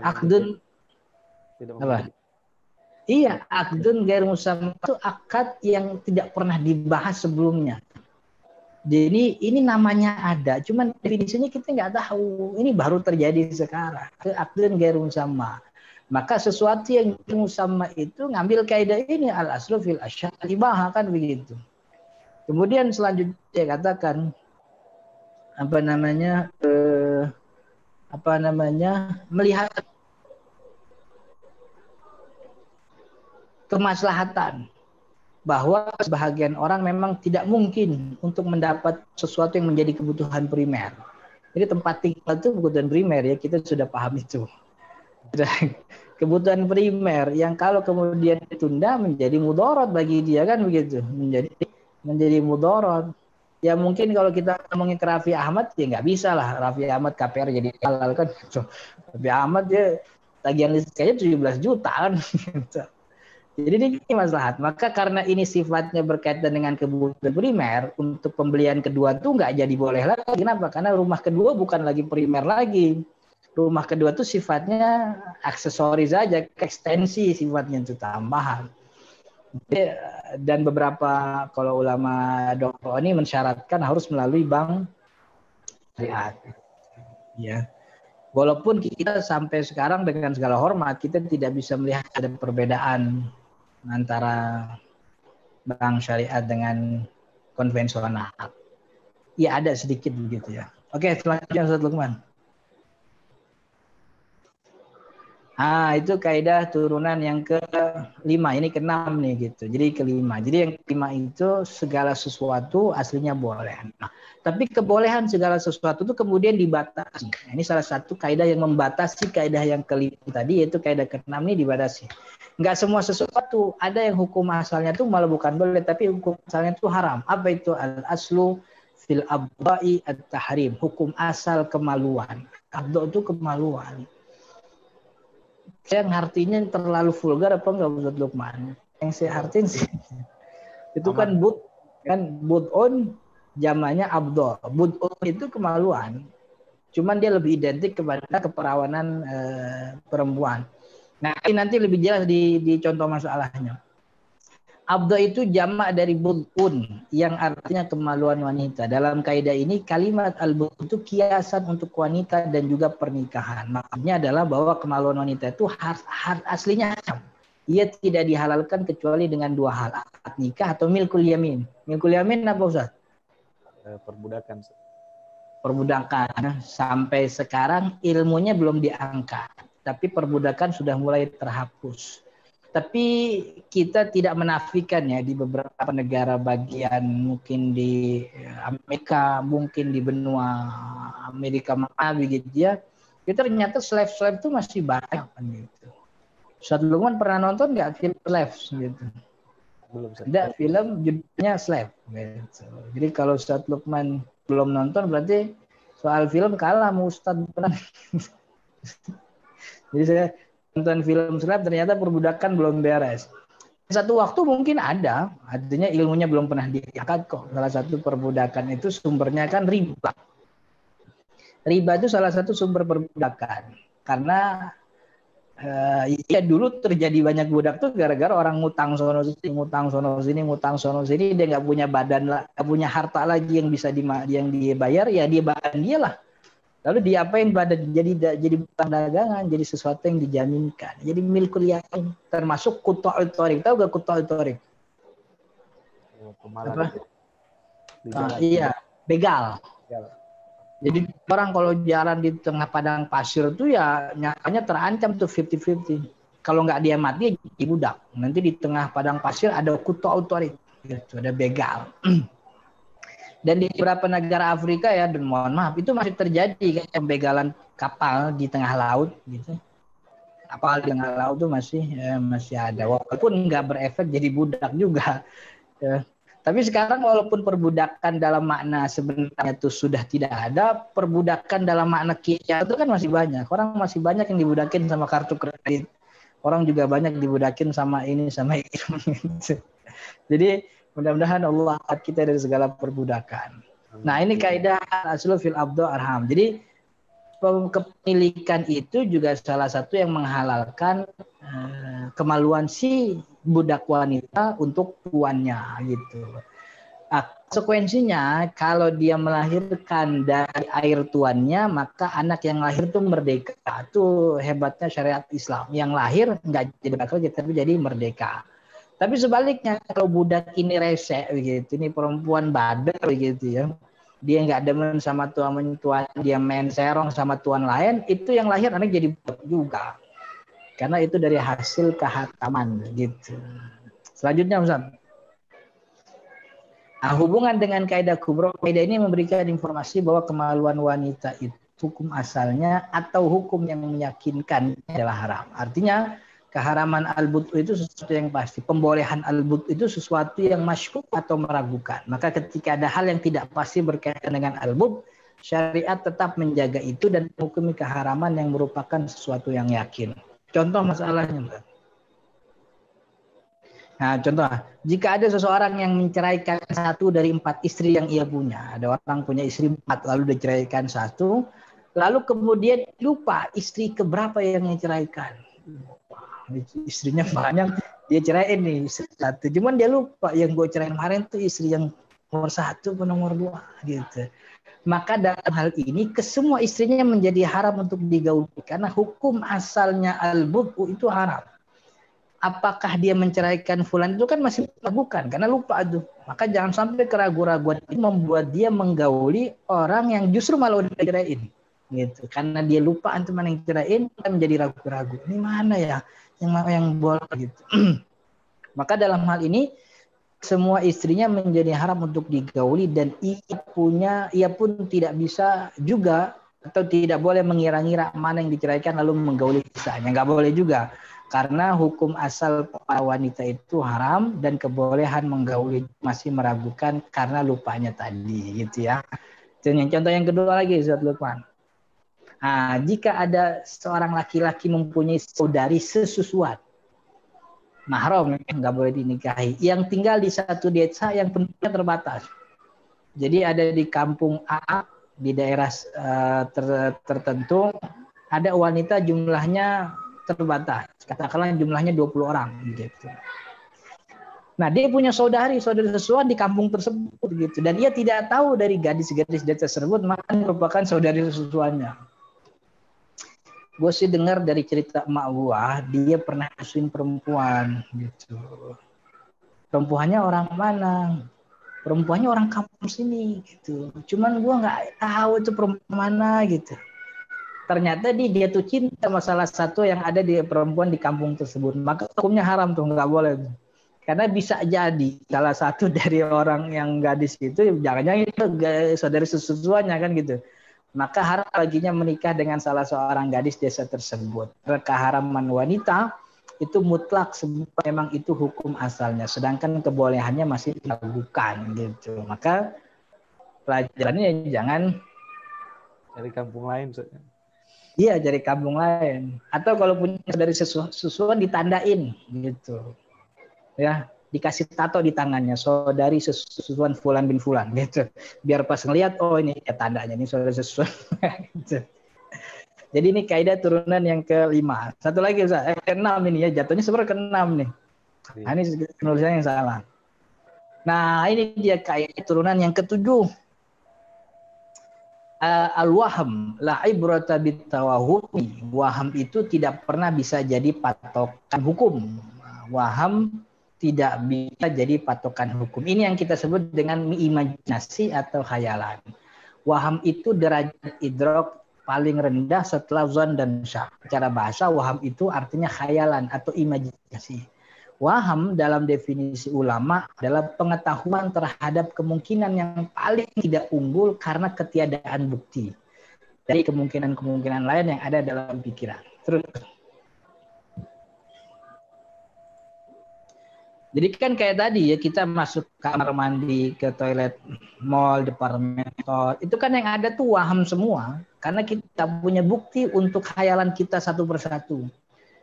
Akdun apa? Iya, akdun ghair musamma itu akad yang tidak pernah dibahas sebelumnya. Jadi ini namanya ada, cuman definisinya kita nggak tahu. Ini baru terjadi sekarang. Akdun ghair musamma. Maka sesuatu yang musamma itu ngambil kaidah ini al aslu fil asya' ibahah kan begitu. Kemudian selanjutnya saya katakan melihat kemaslahatan bahwa sebahagian orang memang tidak mungkin untuk mendapat sesuatu yang menjadi kebutuhan primer. Jadi tempat tinggal itu kebutuhan primer ya, kita sudah paham itu. Kebutuhan primer yang kalau kemudian ditunda menjadi mudarat bagi dia kan begitu, menjadi mudarat. Ya mungkin kalau kita ngomongin ke Raffi Ahmad ya nggak bisa lah Raffi Ahmad KPR jadi halal kan. Raffi Ahmad dia tagihan listriknya 17 juta kan. Jadi ini maslahat. Maka karena ini sifatnya berkaitan dengan kebutuhan primer, untuk pembelian kedua tuh nggak jadi boleh lagi. Kenapa? Karena rumah kedua bukan lagi primer lagi. Rumah kedua tuh sifatnya aksesoris saja, ekstensi sifatnya itu tambahan. Dan beberapa kalau ulama dokter ini mensyaratkan harus melalui bank syariat. Ya. Walaupun kita sampai sekarang dengan segala hormat, kita tidak bisa melihat ada perbedaan antara bank syariah dengan konvensional. Ya ada sedikit begitu ya. Oke, selanjutnya Ustaz Lukman. Itu kaidah turunan yang ke-5, ini ke-6 nih gitu. Jadi ke-5. Jadi yang ke-5 itu segala sesuatu aslinya boleh. Nah, tapi kebolehan segala sesuatu itu kemudian dibatasi. Nah, ini salah satu kaidah yang membatasi kaidah yang ke-5 tadi, yaitu kaidah ke-6 ini dibatasi. Enggak semua sesuatu, ada yang hukum asalnya itu malah bukan boleh, tapi hukum asalnya itu haram. Apa itu? Al-aslu fil abda'i at-tahrim, hukum asal kemaluan. Abda' itu kemaluan. Saya ngartinya terlalu vulgar apa enggak Ustaz Lukman? Yang saya artiin sih itu kan bud'un jamannya abdo. Bud'un itu kemaluan. Cuman dia lebih identik kepada keperawanan perempuan. Nah, ini nanti lebih jelas di contoh masalahnya. Abdo itu jamak dari bud'un yang artinya kemaluan wanita. Dalam kaidah ini kalimat al-bud itu kiasan untuk wanita dan juga pernikahan. Maksudnya adalah bahwa kemaluan wanita itu aslinya haram. Ia tidak dihalalkan kecuali dengan dua hal, akad nikah atau milkul yamin. Milkul yamin apa Ustaz? Perbudakan. Perbudakan. Sampai sekarang ilmunya belum diangkat, tapi perbudakan sudah mulai terhapus. Tapi kita tidak menafikan ya di beberapa negara bagian, mungkin di Amerika, mungkin di benua Amerika mana begitu ya. Itu ternyata slave itu masih banyak kan gitu. Ustaz Lukman pernah nonton nggak film Slave gitu? Belum. Ada film judulnya Slave gitu. Jadi kalau Ustaz Lukman belum nonton berarti soal film kalah sama Ustaz beneran. Jadi saya nonton film Slave ternyata perbudakan belum beres. Satu waktu mungkin ada, artinya ilmunya belum pernah diangkat kok. Salah satu perbudakan itu sumbernya kan riba. Riba itu salah satu sumber perbudakan. Karena ya dulu terjadi banyak budak tuh gara-gara orang ngutang sono sini, dia nggak punya badan lah, nggak punya harta lagi yang bisa yang dibayar, ya dia badan dia lah. Lalu diapain badan? Jadi barang dagangan, jadi sesuatu yang dijaminkan. Jadi milkul yamin, termasuk quta'ut thariq. Tahu gak quta'ut thariq? Apa? Iya, begal. Jadi orang kalau jalan di tengah padang pasir tuh ya nyakanya terancam tuh 50-50. Kalau nggak dia mati, dia budak. Nanti di tengah padang pasir ada quta'ut thariq, gitu, ada begal. Dan di beberapa negara Afrika ya, dan mohon maaf, itu masih terjadi kayak pembegalan kapal di tengah laut gitu. Kapal di tengah laut itu masih ada, walaupun nggak berefek jadi budak juga. Ya. Tapi sekarang walaupun perbudakan dalam makna sebenarnya itu sudah tidak ada, perbudakan dalam makna kiat itu kan masih banyak. Orang masih banyak yang dibudakin sama kartu kredit. Orang juga banyak dibudakin sama ini sama itu. Jadi mudah-mudahan Allah angkat kita dari segala perbudakan. Nah, ini kaidah aslu fil abdo arham. Jadi kepemilikan itu juga salah satu yang menghalalkan kemaluan si budak wanita untuk tuannya gitu. Konsekuensinya kalau dia melahirkan dari air tuannya, maka anak yang lahir itu merdeka. Itu hebatnya syariat Islam. Yang lahir nggak jadi bakal tapi jadi merdeka. Tapi sebaliknya kalau budak ini rese begitu, ini perempuan badar begitu ya, dia nggak demen sama tuan, dia main serong sama tuan lain, itu yang lahir anak jadi budak juga, karena itu dari hasil kehataman gitu. Selanjutnya Ustaz. Nah, hubungan dengan kaidah kubro, kaidah ini memberikan informasi bahwa kemaluan wanita itu hukum asalnya atau hukum yang meyakinkan adalah haram. Artinya keharaman al-bud' itu sesuatu yang pasti. Pembolehan al-bud' itu sesuatu yang masykuk atau meragukan. Maka ketika ada hal yang tidak pasti berkaitan dengan al-bud', syariat tetap menjaga itu dan menghukumi keharaman yang merupakan sesuatu yang yakin. Contoh masalahnya, Mbak. Nah, contoh, jika ada seseorang yang menceraikan 1 dari 4 istri yang ia punya, ada orang punya istri 4, lalu diceraikan 1, lalu kemudian lupa istri keberapa yang diceraikan. Istrinya banyak, dia ceraiin nih istri 1, cuman dia lupa yang gue cerai kemarin tuh istri yang nomor 1 atau nomor 2 gitu. Maka dalam hal ini kesemua istrinya menjadi haram untuk digauli karena hukum asalnya al-bud'u itu haram. Apakah dia menceraikan fulan itu kan masih bukan karena lupa itu. Maka jangan sampai keraguan-raguan itu membuat dia menggauli orang yang justru malah udah dicerain. Gitu. Karena dia lupa antum mana yang dicerain, kan menjadi ragu-ragu. Ini mana ya yang boleh gitu. Maka dalam hal ini semua istrinya menjadi haram untuk digauli dan ia pun tidak bisa juga atau tidak boleh mengira-ngira mana yang diceraikan lalu menggauli kisahnya. Nggak boleh juga. Karena hukum asal para wanita itu haram dan kebolehan menggauli masih meragukan karena lupanya tadi gitu ya. Contoh yang kedua lagi Ustaz Lukman. Nah, jika ada seorang laki-laki mempunyai saudari sesusuan mahram nggak boleh dinikahi yang tinggal di satu desa yang penduduknya terbatas. Jadi ada di kampung A di daerah tertentu ada wanita jumlahnya terbatas. Katakanlah jumlahnya 20 orang gitu. Nah, dia punya saudari sesuatu di kampung tersebut gitu dan dia tidak tahu dari gadis-gadis desa tersebut maka merupakan saudari sesuatunya. Gue sih dengar dari cerita emak gua, dia pernah nyusuin perempuan gitu. Perempuannya orang mana? Perempuannya orang kampung sini gitu. Cuman gua nggak tahu itu perempuan mana gitu. Ternyata dia tuh cinta sama salah satu yang ada di perempuan di kampung tersebut. Maka hukumnya haram tuh, nggak boleh. Karena bisa jadi salah satu dari orang yang gadis itu, jangan-jangan itu saudari sesuatunya kan gitu. Maka haram baginya menikah dengan salah seorang gadis desa tersebut. Keharaman wanita itu mutlak sebab memang itu hukum asalnya. Sedangkan kebolehannya masih diragukan gitu. Maka pelajarannya jangan dari kampung lain. Iya, dari kampung lain. Atau kalau punya dari sesuatu ditandain gitu. Ya, dikasih tato di tangannya, saudari sesusuan Fulan bin Fulan gitu. Biar pas ngelihat oh ini ya tandanya ini saudari sesusuan gitu. Jadi ini kaidah turunan yang kelima. Satu lagi Ustaz, keenam ini ya, jatuhnya sebenarnya keenam nih. Nah, ini penulisannya yang salah. Nah, ini dia kaidah turunan yang ketujuh. Al-waham la ibrata bitawahumi. Waham itu tidak pernah bisa jadi patokan hukum. Waham tidak bisa jadi patokan hukum. Ini yang kita sebut dengan imajinasi atau khayalan. Waham itu derajat idrok paling rendah setelah zon dan syak. Secara bahasa waham itu artinya khayalan atau imajinasi. Waham dalam definisi ulama adalah pengetahuan terhadap kemungkinan yang paling tidak unggul karena ketiadaan bukti dari kemungkinan-kemungkinan lain yang ada dalam pikiran. Terus, jadi kan kayak tadi ya kita masuk kamar mandi, ke toilet mall, departemen store, itu kan yang ada tuh waham semua karena kita punya bukti untuk khayalan kita satu persatu.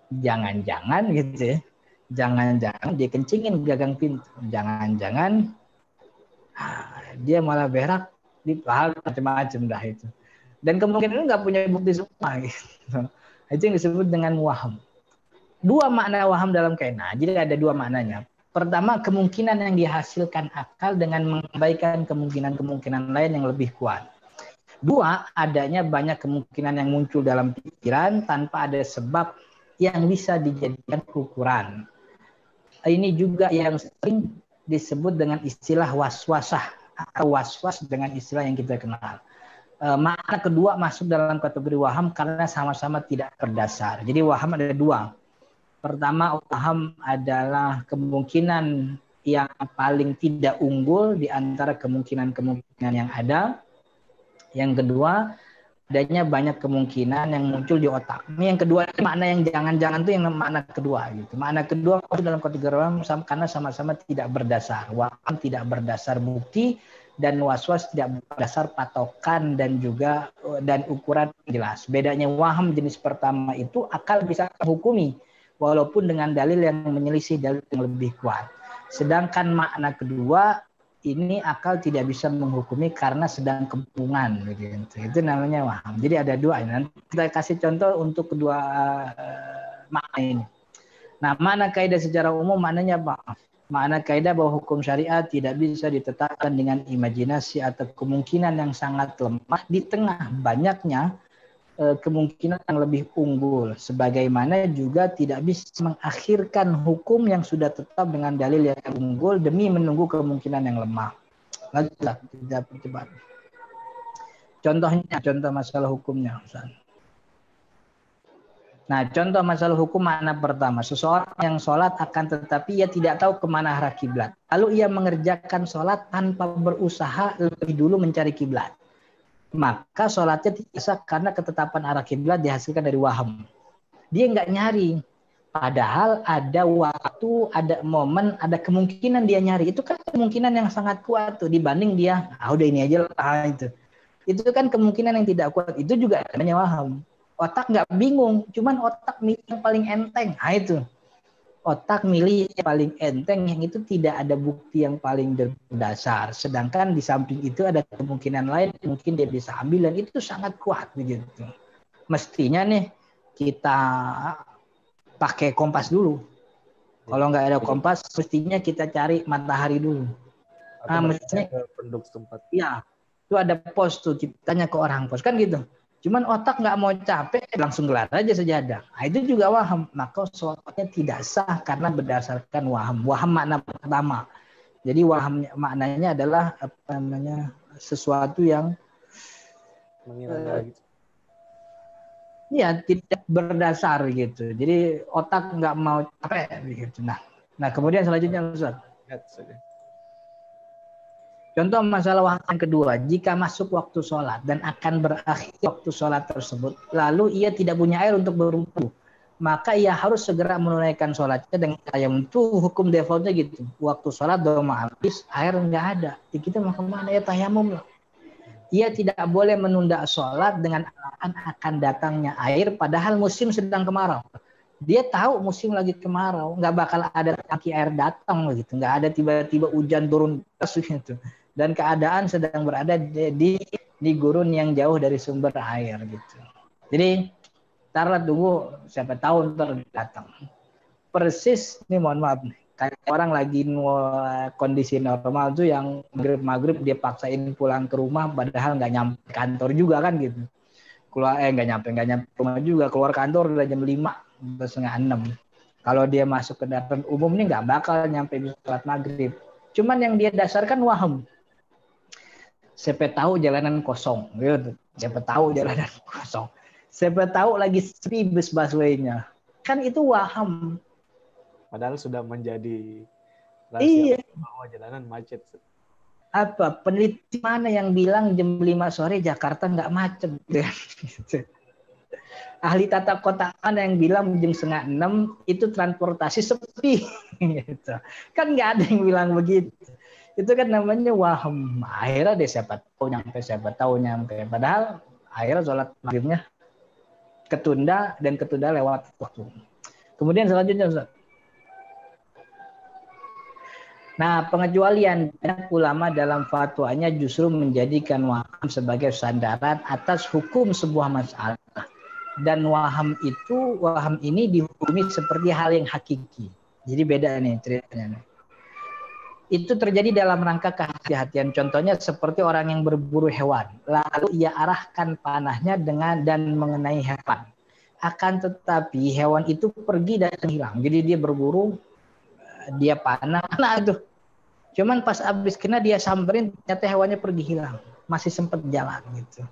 Jangan-jangan gitu ya. Jangan-jangan dia kencingin gagang pintu. Jangan-jangan dia malah berak di hal macam-macam dah itu. Dan kemungkinan nggak punya bukti semua gitu. Itu yang disebut dengan waham. Dua makna waham dalam kaidah. Jadi ada dua maknanya. Pertama, kemungkinan yang dihasilkan akal dengan mengabaikan kemungkinan-kemungkinan lain yang lebih kuat. Dua, adanya banyak kemungkinan yang muncul dalam pikiran tanpa ada sebab yang bisa dijadikan ukuran. Ini juga yang sering disebut dengan istilah waswasah atau waswas dengan istilah yang kita kenal. Makna kedua masuk dalam kategori waham karena sama-sama tidak berdasar. Jadi waham ada dua. Pertama, waham adalah kemungkinan yang paling tidak unggul di antara kemungkinan-kemungkinan yang ada. Yang kedua, adanya banyak kemungkinan yang muncul di otak. Ini yang kedua, makna yang jangan-jangan itu yang makna kedua gitu. Makna kedua dalam kategori waham karena sama-sama tidak berdasar. Waham tidak berdasar bukti dan waswas tidak berdasar patokan dan juga ukuran jelas. Bedanya waham jenis pertama itu akal bisa menghukumi walaupun dengan dalil yang menyelisih dalil yang lebih kuat. Sedangkan makna kedua ini akal tidak bisa menghukumi karena sedang kempungan gitu. Itu namanya waham. Jadi ada dua. Nanti kita kasih contoh untuk kedua makna ini. Nah, makna kaidah secara umum maknanya apa? Makna kaidah bahwa hukum syariat tidak bisa ditetapkan dengan imajinasi atau kemungkinan yang sangat lemah di tengah banyaknya kemungkinan yang lebih unggul. Sebagaimana juga tidak bisa mengakhirkan hukum yang sudah tetap dengan dalil yang unggul demi menunggu kemungkinan yang lemah. Lanjutlah, tidak percepat. Contohnya, contoh masalah hukumnya, Ustaz. Nah, contoh masalah hukum makna pertama. Seseorang yang sholat akan tetapi ia tidak tahu kemana arah kiblat. Lalu ia mengerjakan sholat tanpa berusaha lebih dulu mencari kiblat. Maka sholatnya tidak sah karena ketetapan arah kiblat dihasilkan dari waham. Dia nggak nyari. Padahal ada waktu, ada momen, ada kemungkinan dia nyari. Itu kan kemungkinan yang sangat kuat tuh dibanding dia, udah ini aja lah itu. Itu kan kemungkinan yang tidak kuat. Itu juga namanya waham. Otak nggak bingung, cuman otak milih yang paling enteng. Nah itu. Otak milih yang paling enteng, yang itu tidak ada bukti yang paling berdasar. Sedangkan di samping itu ada kemungkinan lain, mungkin dia bisa ambil, dan itu sangat kuat begitu. Mestinya nih kita pakai kompas dulu. Kalau nggak ada kompas, mestinya kita cari matahari dulu. Nah, mestinya ke penduduk tempat. Iya, itu ada pos tuh, kita tanya ke orang pos kan gitu. Cuman otak nggak mau capek, langsung gelar aja sajadah. Nah, itu juga waham. Maka sholatnya tidak sah karena berdasarkan waham. Waham makna pertama. Jadi waham maknanya adalah apa namanya, sesuatu yang ya tidak berdasar gitu. Jadi otak nggak mau capek gitu. Nah kemudian selanjutnya Ustaz. Contoh masalah waham yang kedua, jika masuk waktu sholat dan akan berakhir waktu sholat tersebut, lalu ia tidak punya air untuk berwudu, maka ia harus segera menunaikan sholatnya dengan tayamum. Itu hukum defaultnya gitu. Waktu sholat udah habis, air nggak ada. Jadi kita mau kemana ya, tayamum lah. Ia tidak boleh menunda sholat dengan alasan akan datangnya air, padahal musim sedang kemarau. Dia tahu musim lagi kemarau, nggak bakal ada tangki air datang gitu, nggak ada tiba-tiba hujan turun gitu. Dan keadaan sedang berada di gurun yang jauh dari sumber air gitu. Jadi taruhlah tunggu siapa tahu ntar datang. Persis nih, mohon maaf nih, kayak orang lagi kondisi normal tuh yang maghrib dia paksain pulang ke rumah padahal nggak nyampe kantor juga kan gitu. Keluar nggak nyampe rumah juga, keluar kantor udah jam 5, udah setengah 6. Kalau dia masuk kendaraan umum ini nggak bakal nyampe sholat maghrib. Cuman yang dia dasarkan waham. Siapa tahu jalanan kosong, gitu. Siapa tahu jalanan kosong. Siapa tahu lagi sepi bus busway-nya. Kan itu waham. Padahal sudah menjadi rahasia bahwa jalanan macet. Apa peneliti mana yang bilang jam 5 sore Jakarta nggak macet? Ahli tata kota mana yang bilang jam 5:30 itu transportasi sepi? Gitu. Kan nggak ada yang bilang begitu. Itu kan namanya waham. Akhirnya deh siapa tahu nyampe. Padahal akhirnya sholat maghribnya ketunda lewat waktu. Kemudian selanjutnya Ustaz. Nah, pengecualian ulama dalam fatwanya justru menjadikan waham sebagai sandaran atas hukum sebuah masalah. Dan waham ini dihukumi seperti hal yang hakiki. Jadi beda nih ceritanya. Itu terjadi dalam rangka kehati-hatian. Contohnya seperti orang yang berburu hewan. Lalu ia arahkan panahnya dan mengenai hewan. Akan tetapi hewan itu pergi dan hilang. Jadi dia berburu, dia panah tuh. Cuman pas habis kena dia samperin, ternyata hewannya pergi hilang. Masih sempat jalan gitu.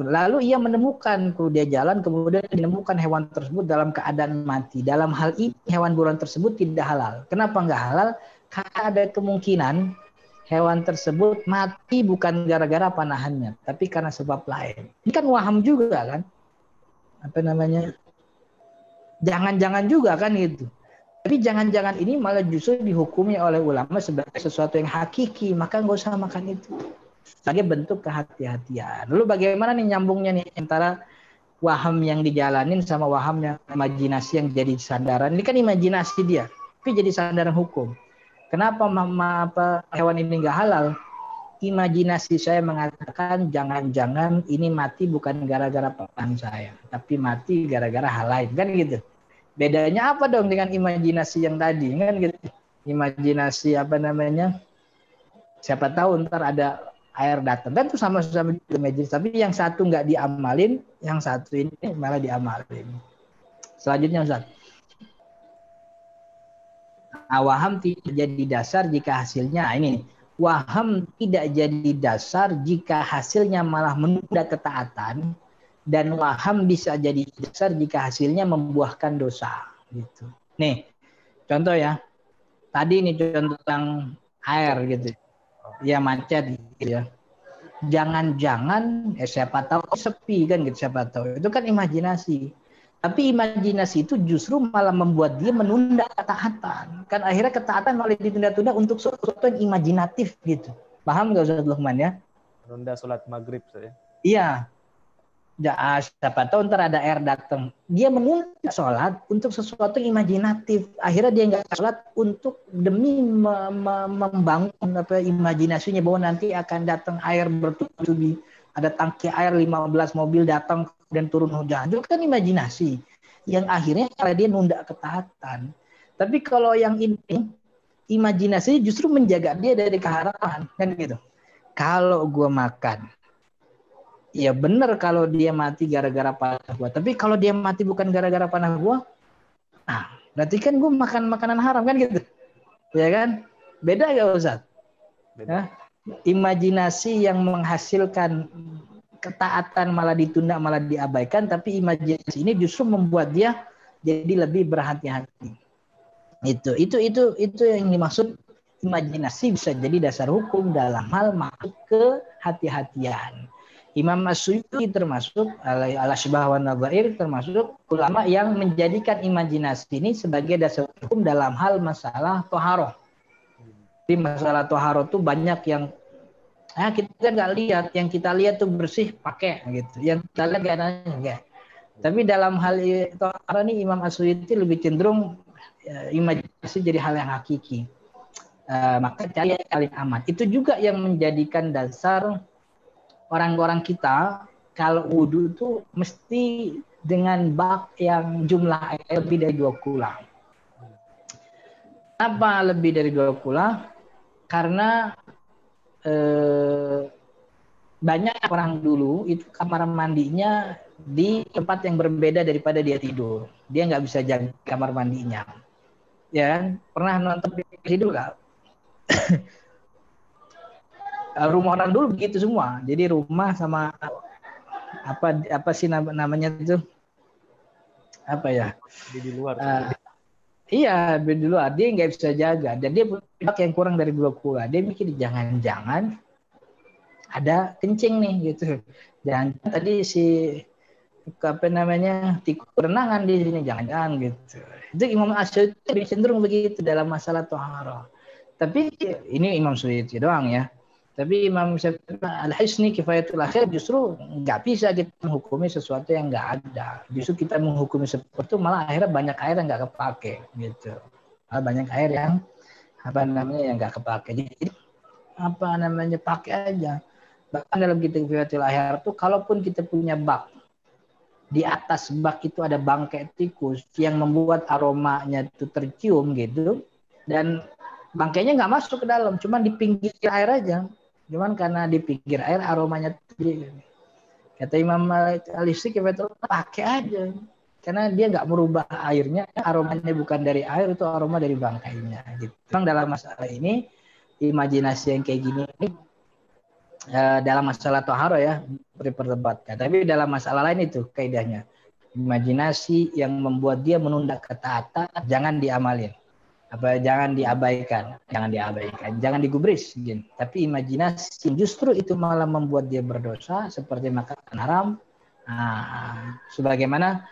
Lalu ia menemukan, dia jalan kemudian menemukan hewan tersebut dalam keadaan mati. Dalam hal ini hewan buruan tersebut tidak halal. Kenapa nggak halal? Karena ada kemungkinan hewan tersebut mati bukan gara-gara panahannya, tapi karena sebab lain. Ini kan waham juga kan? Apa namanya? Jangan-jangan juga kan gitu. Tapi jangan-jangan ini malah justru dihukumi oleh ulama sebagai sesuatu yang hakiki, maka nggak usah makan itu. Sebagai bentuk kehati-hatian. Lalu bagaimana nih nyambungnya nih antara waham yang dijalanin sama waham yang imajinasi yang jadi sandaran? Ini kan imajinasi dia, tapi jadi sandaran hukum. Kenapa hewan ini nggak halal? Imajinasi saya mengatakan jangan-jangan ini mati bukan gara-gara panahan saya, tapi mati gara-gara hal lain, kan gitu. Bedanya apa dong dengan imajinasi yang tadi, kan gitu? imajinasi apa namanya, siapa tahu ntar ada air datang kan tuh sama-sama imajinasi, tapi yang satu nggak diamalin, yang satu ini malah diamalin. Selanjutnya Ustaz, waham tidak jadi dasar jika hasilnya ini, waham tidak jadi dasar jika hasilnya malah menunda ketaatan, dan waham bisa jadi dasar jika hasilnya membuahkan dosa gitu. Nih contoh ya, tadi ini contoh tentang air gitu ya, macet gitu ya. Jangan-jangan siapa tahu sepi kan gitu, siapa tahu itu kan imajinasi. Tapi imajinasi itu justru malah membuat dia menunda ketaatan. Kan akhirnya ketaatan malah ditunda-tunda untuk sesuatu yang imajinatif gitu. Paham nggak Ustaz Luqman ya? Menunda sholat maghrib saya. Iya. Siapa tahu ntar ada air datang. Dia menunda sholat untuk sesuatu yang imajinatif. Akhirnya dia nggak sholat untuk demi membangun apa imajinasinya bahwa nanti akan datang air bertubi-tubi. Ada tangki air 15 mobil datang dan turun hujan. Itu kan imajinasi. Yang akhirnya kalau dia nunda ketaatan. Tapi kalau yang ini, imajinasi justru menjaga dia dari keharaman. Kan gitu. Kalau gue makan, ya benar kalau dia mati gara-gara panah gua. Tapi kalau dia mati bukan gara-gara panah gua, nah berarti kan gua makan makanan haram kan gitu, ya kan? Beda gak Ustaz? Beda. Imajinasi yang menghasilkan ketaatan malah ditunda, malah diabaikan, tapi imajinasi ini justru membuat dia jadi lebih berhati-hati. Itu yang dimaksud imajinasi bisa jadi dasar hukum dalam hal masuk ke hati-hatian. Imam As-Suyuti termasuk al-Ashbah wa Nadhair termasuk ulama yang menjadikan imajinasi ini sebagai dasar hukum dalam hal masalah toharoh. Di masalah toharoh tuh banyak yang kita nggak lihat, yang kita lihat tuh bersih pakai gitu, yang kita lihat enggak. Tapi dalam hal toharoh ini Imam As-Suyuti lebih cenderung imajinasi jadi hal yang hakiki. Maka cari yang paling aman. Itu juga yang menjadikan dasar orang-orang kita kalau wudhu itu mesti dengan bak yang jumlah air lebih dari 2 kula. Apa lebih dari 2 kula? Karena banyak orang dulu itu kamar mandinya di tempat yang berbeda daripada dia tidur. Dia nggak bisa jaga kamar mandinya. Ya, pernah nonton tidur nggak? Rumah orang dulu begitu semua. Jadi rumah sama apa sih namanya itu? Apa ya? Di luar. Iya, di luar dia nggak bisa jaga dan dia punya yang kurang dari 2 kula. Dia mikir jangan-jangan ada kencing nih gitu. Jangan tadi si apa namanya tikus renangan di sini, jangan-jangan gitu. Itu Imam As-Suyuti cenderung begitu dalam masalah toharoh. Tapi ini Imam Suyuti doang ya. Tapi Imam Al-Hisni Kifayatul Akhir justru nggak bisa kita menghukumi sesuatu yang nggak ada. Justru kita menghukumi seperti itu malah akhirnya banyak air yang nggak kepake gitu. Malah banyak air yang yang nggak kepake. Jadi pakai aja. Bahkan dalam kitab Kifayatul Akhir tuh kalaupun kita punya bak, di atas bak itu ada bangkai tikus yang membuat aromanya itu tercium gitu, dan bangkainya nggak masuk ke dalam, cuman di pinggir air aja. Cuman karena di pinggir air aromanya tinggi. Kata Imam Al-Hisni pakai aja. Karena dia nggak merubah airnya, aromanya bukan dari air, itu aroma dari bangkainya. Gitu. Memang dalam masalah ini, imajinasi yang kayak gini dalam masalah toharo ya diperdebatkan. Tapi dalam masalah lain itu kaidahnya. Imajinasi yang membuat dia menunda ketaatan jangan diamalin. Jangan diabaikan, jangan digubris, gitu. Tapi imajinasi justru itu malah membuat dia berdosa seperti makan haram. Sebagaimana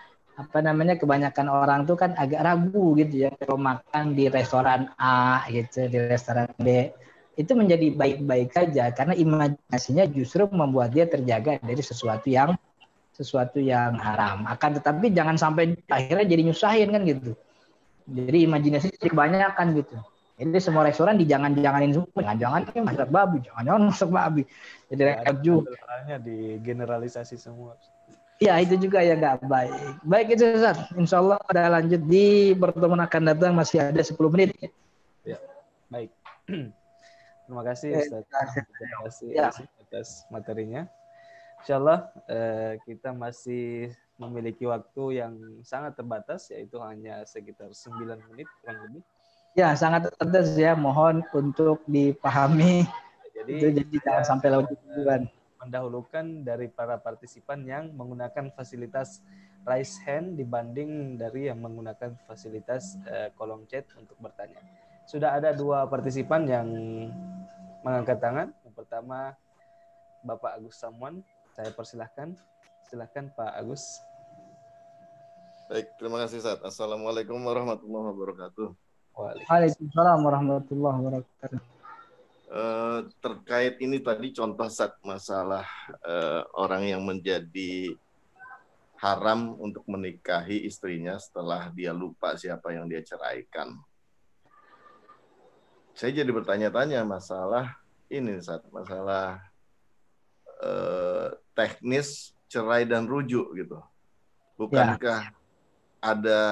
kebanyakan orang tuh kan agak ragu gitu ya kalau makan di restoran A gitu, di restoran B itu menjadi baik-baik saja karena imajinasinya justru membuat dia terjaga dari sesuatu yang haram. Akan tetapi jangan sampai akhirnya jadi nyusahin kan gitu. Jadi imajinasi kebanyakan gitu. Jadi semua restoran dijangan-janganin semua. Jangan-jangan ini masak babi, jangan-jangan masak babi. Jadi repot juga. Digeneralisasi semua. Ya itu juga yang nggak baik. Baik itu Ustaz. Insya Allah ada lanjut di pertemuan akan datang, masih ada 10 menit. Ya, baik. Terima kasih Ustaz. Terima kasih Ya. atas materinya. Insyaallah kita masih memiliki waktu yang sangat terbatas, yaitu hanya sekitar 9 menit kurang lebih. Ya, sangat terbatas ya. Mohon untuk dipahami. Jadi Jangan sampai lewat duluan. Mendahulukan dari para partisipan yang menggunakan fasilitas raise hand dibanding dari yang menggunakan fasilitas kolom chat untuk bertanya. Sudah ada 2 partisipan yang mengangkat tangan. Yang pertama Bapak Agus Samuan, saya persilahkan. Silahkan Pak Agus. Baik, terima kasih Ustaz. Assalamualaikum warahmatullahi wabarakatuh. Waalaikumsalam warahmatullahi wabarakatuh. Terkait ini tadi contoh Ustaz, masalah orang yang menjadi haram untuk menikahi istrinya setelah dia lupa siapa yang dia ceraikan. Saya jadi bertanya-tanya masalah ini Ustaz, masalah teknis cerai dan rujuk gitu. Bukankah ada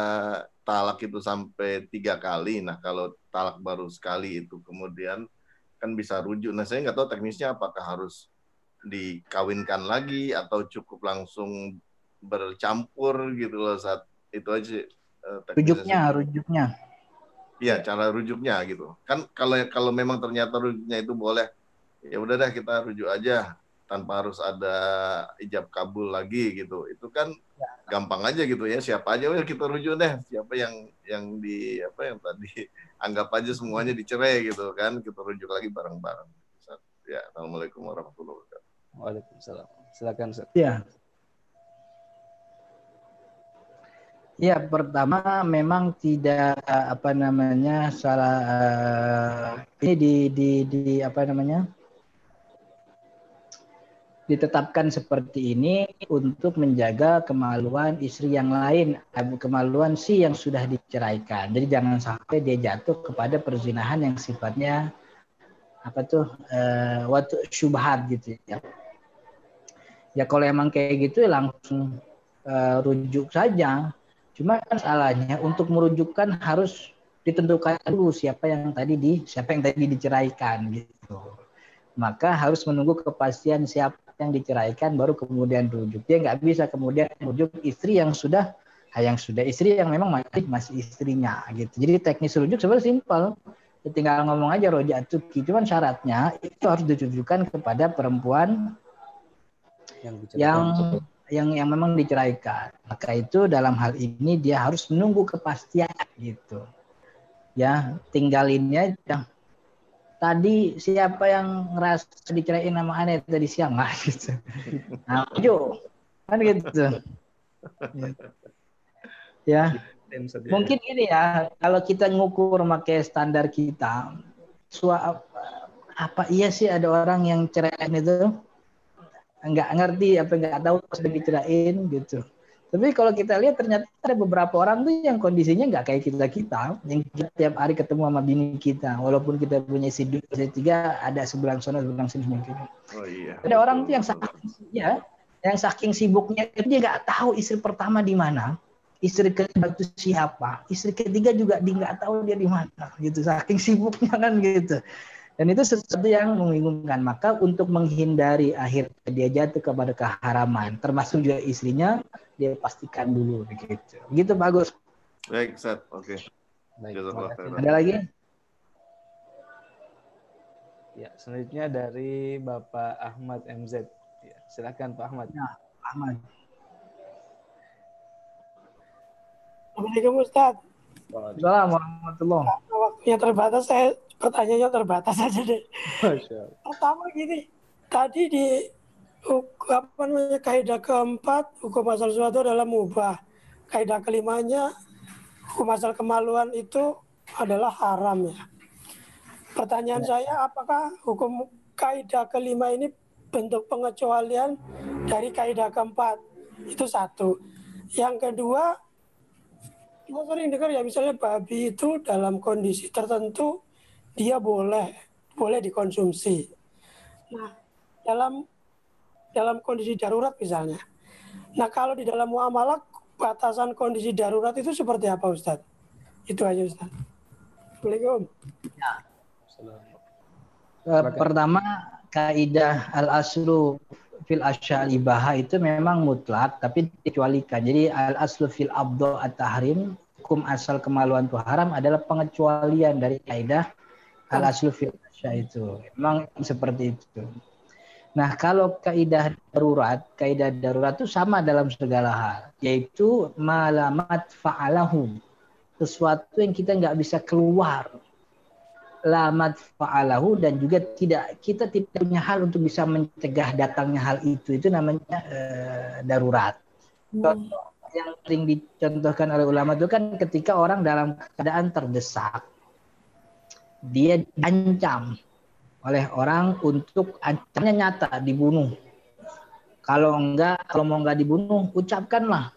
talak itu sampai 3 kali? Nah, kalau talak baru sekali itu kemudian kan bisa rujuk. Nah, saya nggak tahu teknisnya apakah harus dikawinkan lagi atau cukup langsung bercampur gitu loh saat itu aja. Rujuknya. Iya, cara rujuknya gitu. Kan kalau memang ternyata rujuknya itu boleh, ya udah dah kita rujuk aja tanpa harus ada ijab kabul lagi gitu. Itu kan gampang aja gitu ya. Siapa aja kita rujuk deh. Siapa yang tadi anggap aja semuanya dicerai gitu kan. Kita rujuk lagi bareng-bareng. Ya, Assalamualaikum warahmatullahi wabarakatuh. Waalaikumsalam. Silakan Ustaz. Ya, pertama memang tidak salah ini ditetapkan seperti ini untuk menjaga kemaluan istri yang lain, kemaluan si yang sudah diceraikan. Jadi jangan sampai dia jatuh kepada perzinahan yang sifatnya waktu syubhat gitu ya. Ya kalau emang kayak gitu langsung rujuk saja. Cuma kan salahnya untuk merujukkan harus ditentukan dulu siapa yang tadi diceraikan gitu. Maka harus menunggu kepastian siapa yang diceraikan baru kemudian rujuk. Dia nggak bisa kemudian rujuk istri yang istri yang memang masih istrinya gitu. Jadi teknis rujuk sebenarnya simpel. Tinggal ngomong aja roja'tuki. Cuman syaratnya itu harus ditujukan kepada perempuan yang memang diceraikan. Maka itu dalam hal ini dia harus menunggu kepastian gitu. Ya, tinggalinnya tadi siapa yang ngerasa diceraiin sama aneh tadi siang lah gitu. Nah, kan gitu. Ya. Mungkin ini ya, kalau kita ngukur pakai standar kita, iya sih ada orang yang ceraiin itu nggak ngerti nggak tahu sudah dicerain gitu. Tapi kalau kita lihat ternyata ada beberapa orang tuh yang kondisinya nggak kayak kita yang tiap hari ketemu sama bini kita, walaupun kita punya istri 3, ada sebelah sana sebelah sini mungkin. Oh iya. Ada orang tuh yang saking sibuknya dia nggak tahu istri pertama di mana, istri kedua itu siapa, istri ketiga juga dia nggak tahu dia di mana gitu, saking sibuknya kan gitu. Dan itu sesuatu yang membingungkan. Maka untuk menghindari akhirnya dia jatuh kepada keharaman, termasuk juga istrinya, dia pastikan dulu begitu. Gitu Pak Agus. Baik, Ustaz. Oke. Ada lagi? Ya, selanjutnya dari Bapak Ahmad MZ. Ya, silakan Pak Ahmad. Ya, Ahmad. Assalamualaikum Ustaz. Waalaikumsalam warahmatullahi. Waktunya terbatas, pertanyaannya terbatas saja deh. Pertama gini, tadi di kaidah keempat hukum asal sesuatu adalah mubah. Kaidah kelimanya hukum asal kemaluan itu adalah haram ya. Pertanyaan saya, apakah hukum kaidah kelima ini bentuk pengecualian dari kaidah keempat? Itu satu. Yang kedua, kita sering dengar ya misalnya babi itu dalam kondisi tertentu dia boleh dikonsumsi. Nah, dalam kondisi darurat misalnya. Nah, kalau di dalam muamalah batasan kondisi darurat itu seperti apa Ustaz? Itu aja Ustaz. Assalamualaikum. Pertama, kaidah al-aslu fil asya al-ibaha itu memang mutlak tapi dikecualikan. Jadi al-aslu fil abdo at-tahrim, hukum asal kemaluan itu haram adalah pengecualian dari kaidah al-aslu fil asya itu. Memang seperti itu. Nah, kalau kaidah darurat itu sama dalam segala hal, yaitu malamat fa'alahu, sesuatu yang kita nggak bisa keluar, lamat fa'alahu, dan juga kita tidak punya hal untuk bisa mencegah datangnya hal itu namanya darurat. Contoh yang sering dicontohkan oleh ulama itu kan ketika orang dalam keadaan terdesak, dia diancam oleh orang untuk ancamannya nyata, dibunuh. Kalau mau nggak dibunuh, ucapkanlah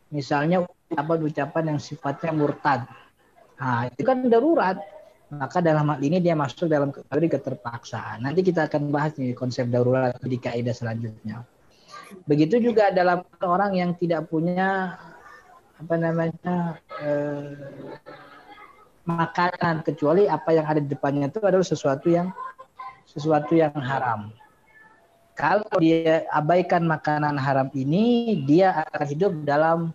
misalnya ucapan yang sifatnya murtad. Nah, itu kan darurat. Maka dalam hal ini dia masuk dalam kategori keterpaksaan. Nanti kita akan bahas nih konsep darurat di kaidah selanjutnya. Begitu juga dalam orang yang tidak punya makanan, kecuali apa yang ada di depannya itu adalah sesuatu yang haram. Kalau dia abaikan makanan haram ini, dia akan hidup dalam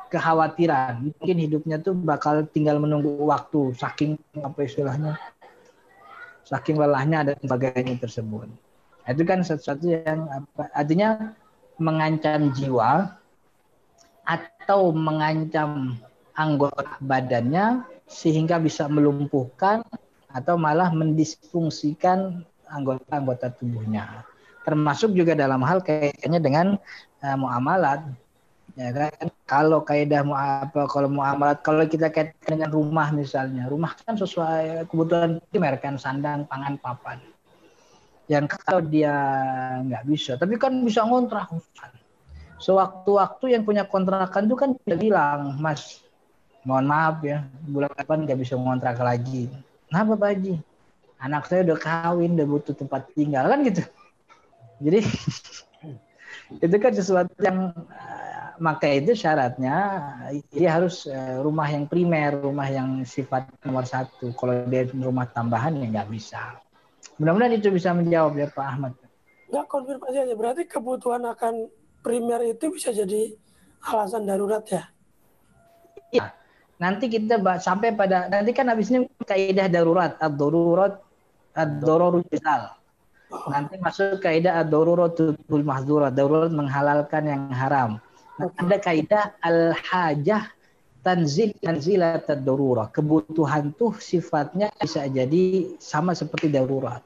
kekhawatiran. Mungkin hidupnya tuh bakal tinggal menunggu waktu, saking lelahnya dan sebagainya tersebut. Itu kan sesuatu yang artinya mengancam jiwa atau mengancam anggota badannya sehingga bisa melumpuhkan atau malah mendisfungsikan anggota tubuhnya. Termasuk juga dalam hal kaitannya dengan muamalat. Ya kan, kalau kaidah muamalat, kalau kita kaitkan dengan rumah misalnya, rumah kan sesuai kebutuhan primer kan, sandang, pangan, papan. Yang kalau dia nggak bisa, tapi kan bisa ngontrak. Sewaktu-waktu yang punya kontrakan itu kan dia bilang, Mas, mohon maaf ya, bulan depan nggak bisa ngontrak lagi. Kenapa Pak Haji? Anak saya udah kawin, udah butuh tempat tinggal, kan gitu. Jadi itu kan sesuatu yang maka itu syaratnya dia harus rumah yang primer, rumah yang sifat nomor satu. Kalau dia rumah tambahan ya nggak bisa. Mudah-mudahan itu bisa menjawab ya Pak Ahmad. Nggak, konfirmasi aja. Berarti kebutuhan akan primer itu bisa jadi alasan darurat ya? Iya. Nanti kita sampai pada nanti kan habis ini kaidah darurat, ad-darurat misal. Nanti masuk kaidah ad-daruratul mahdzurah, darurat menghalalkan yang haram. Nah, ada kaidah al-hajah tanzilat ad-darurah. Kebutuhan tuh sifatnya bisa jadi sama seperti darurat.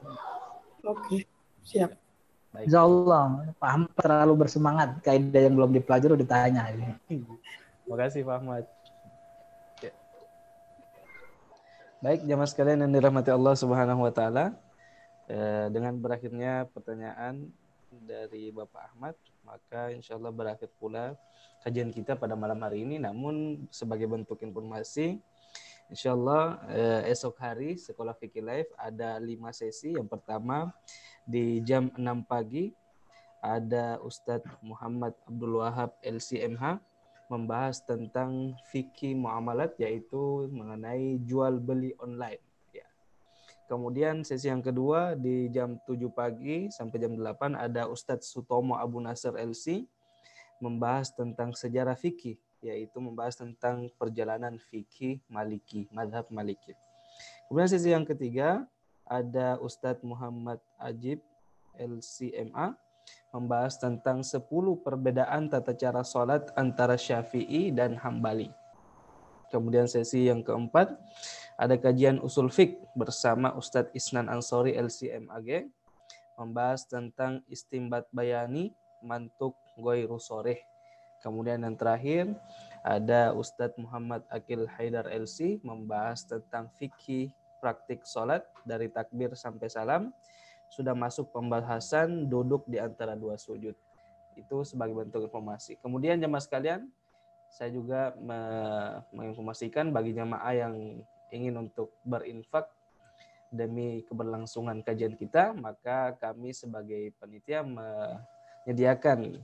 Oke, siap. Insyaallah, paham, terlalu bersemangat. Kaidah yang belum dipelajari udah ditanya ini. Terima kasih Pak Ahmad. Ya. Baik, jamaah sekalian yang dirahmati Allah Subhanahu wa taala. Dengan berakhirnya pertanyaan dari Bapak Ahmad, maka insya Allah berakhir pula kajian kita pada malam hari ini. Namun sebagai bentuk informasi, insya Allah esok hari Sekolah Fikih Live ada 5 sesi. Yang pertama di jam 6 pagi ada Ustadz Muhammad Abdul Wahab LCMH membahas tentang fikih muamalat, yaitu mengenai jual beli online. Kemudian sesi yang kedua di jam 7 pagi sampai jam 8 ada Ustadz Sutomo Abu Nasr LC membahas tentang sejarah fikih, yaitu membahas tentang perjalanan fikih Maliki, mazhab Maliki. Kemudian sesi yang ketiga ada Ustadz Muhammad Ajib LCMA membahas tentang 10 perbedaan tata cara sholat antara Syafi'i dan Hambali. Kemudian sesi yang keempat ada kajian usul fiqh bersama Ustadz Isnan Ansori LCMAG membahas tentang istimbat bayani mantuk goiru soreh. Kemudian yang terakhir ada Ustadz Muhammad Akil Haidar LC membahas tentang fikih praktik sholat dari takbir sampai salam, sudah masuk pembahasan duduk di antara dua sujud. Itu sebagai bentuk informasi. Kemudian jemaah sekalian, saya juga menginformasikan bagi jemaah yang ingin untuk berinfak demi keberlangsungan kajian kita, maka kami sebagai panitia menyediakan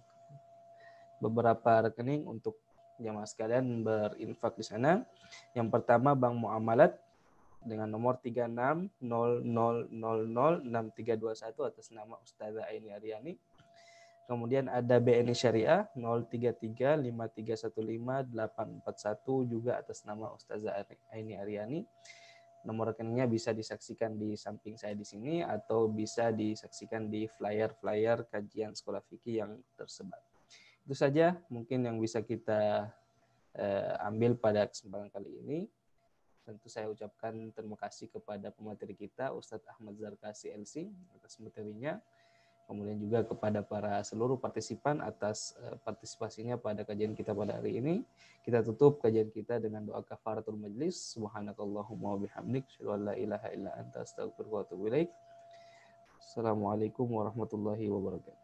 beberapa rekening untuk jemaah sekalian berinfak di sana. Yang pertama Bank Muamalat dengan nomor 3600006321 atas nama Ustazah Aini Aryani. Kemudian ada BNI Syariah 0335315841 juga atas nama Ustazah Aini Aryani. Nomor rekeningnya bisa disaksikan di samping saya di sini atau bisa disaksikan di flyer-flyer kajian sekolah fikih yang tersebar. Itu saja mungkin yang bisa kita ambil pada kesempatan kali ini. Tentu saya ucapkan terima kasih kepada pemateri kita Ustadz Ahmad Zarkasi LC atas materinya. Kemudian juga kepada para seluruh partisipan atas partisipasinya pada kajian kita pada hari ini. Kita tutup kajian kita dengan doa kafaratul majlis. Subhanakallahumma wa bihamdik, asyhadu an la ilaha illa anta, astaghfiruka wa atubu ilaik. Assalamualaikum warahmatullahi wabarakatuh.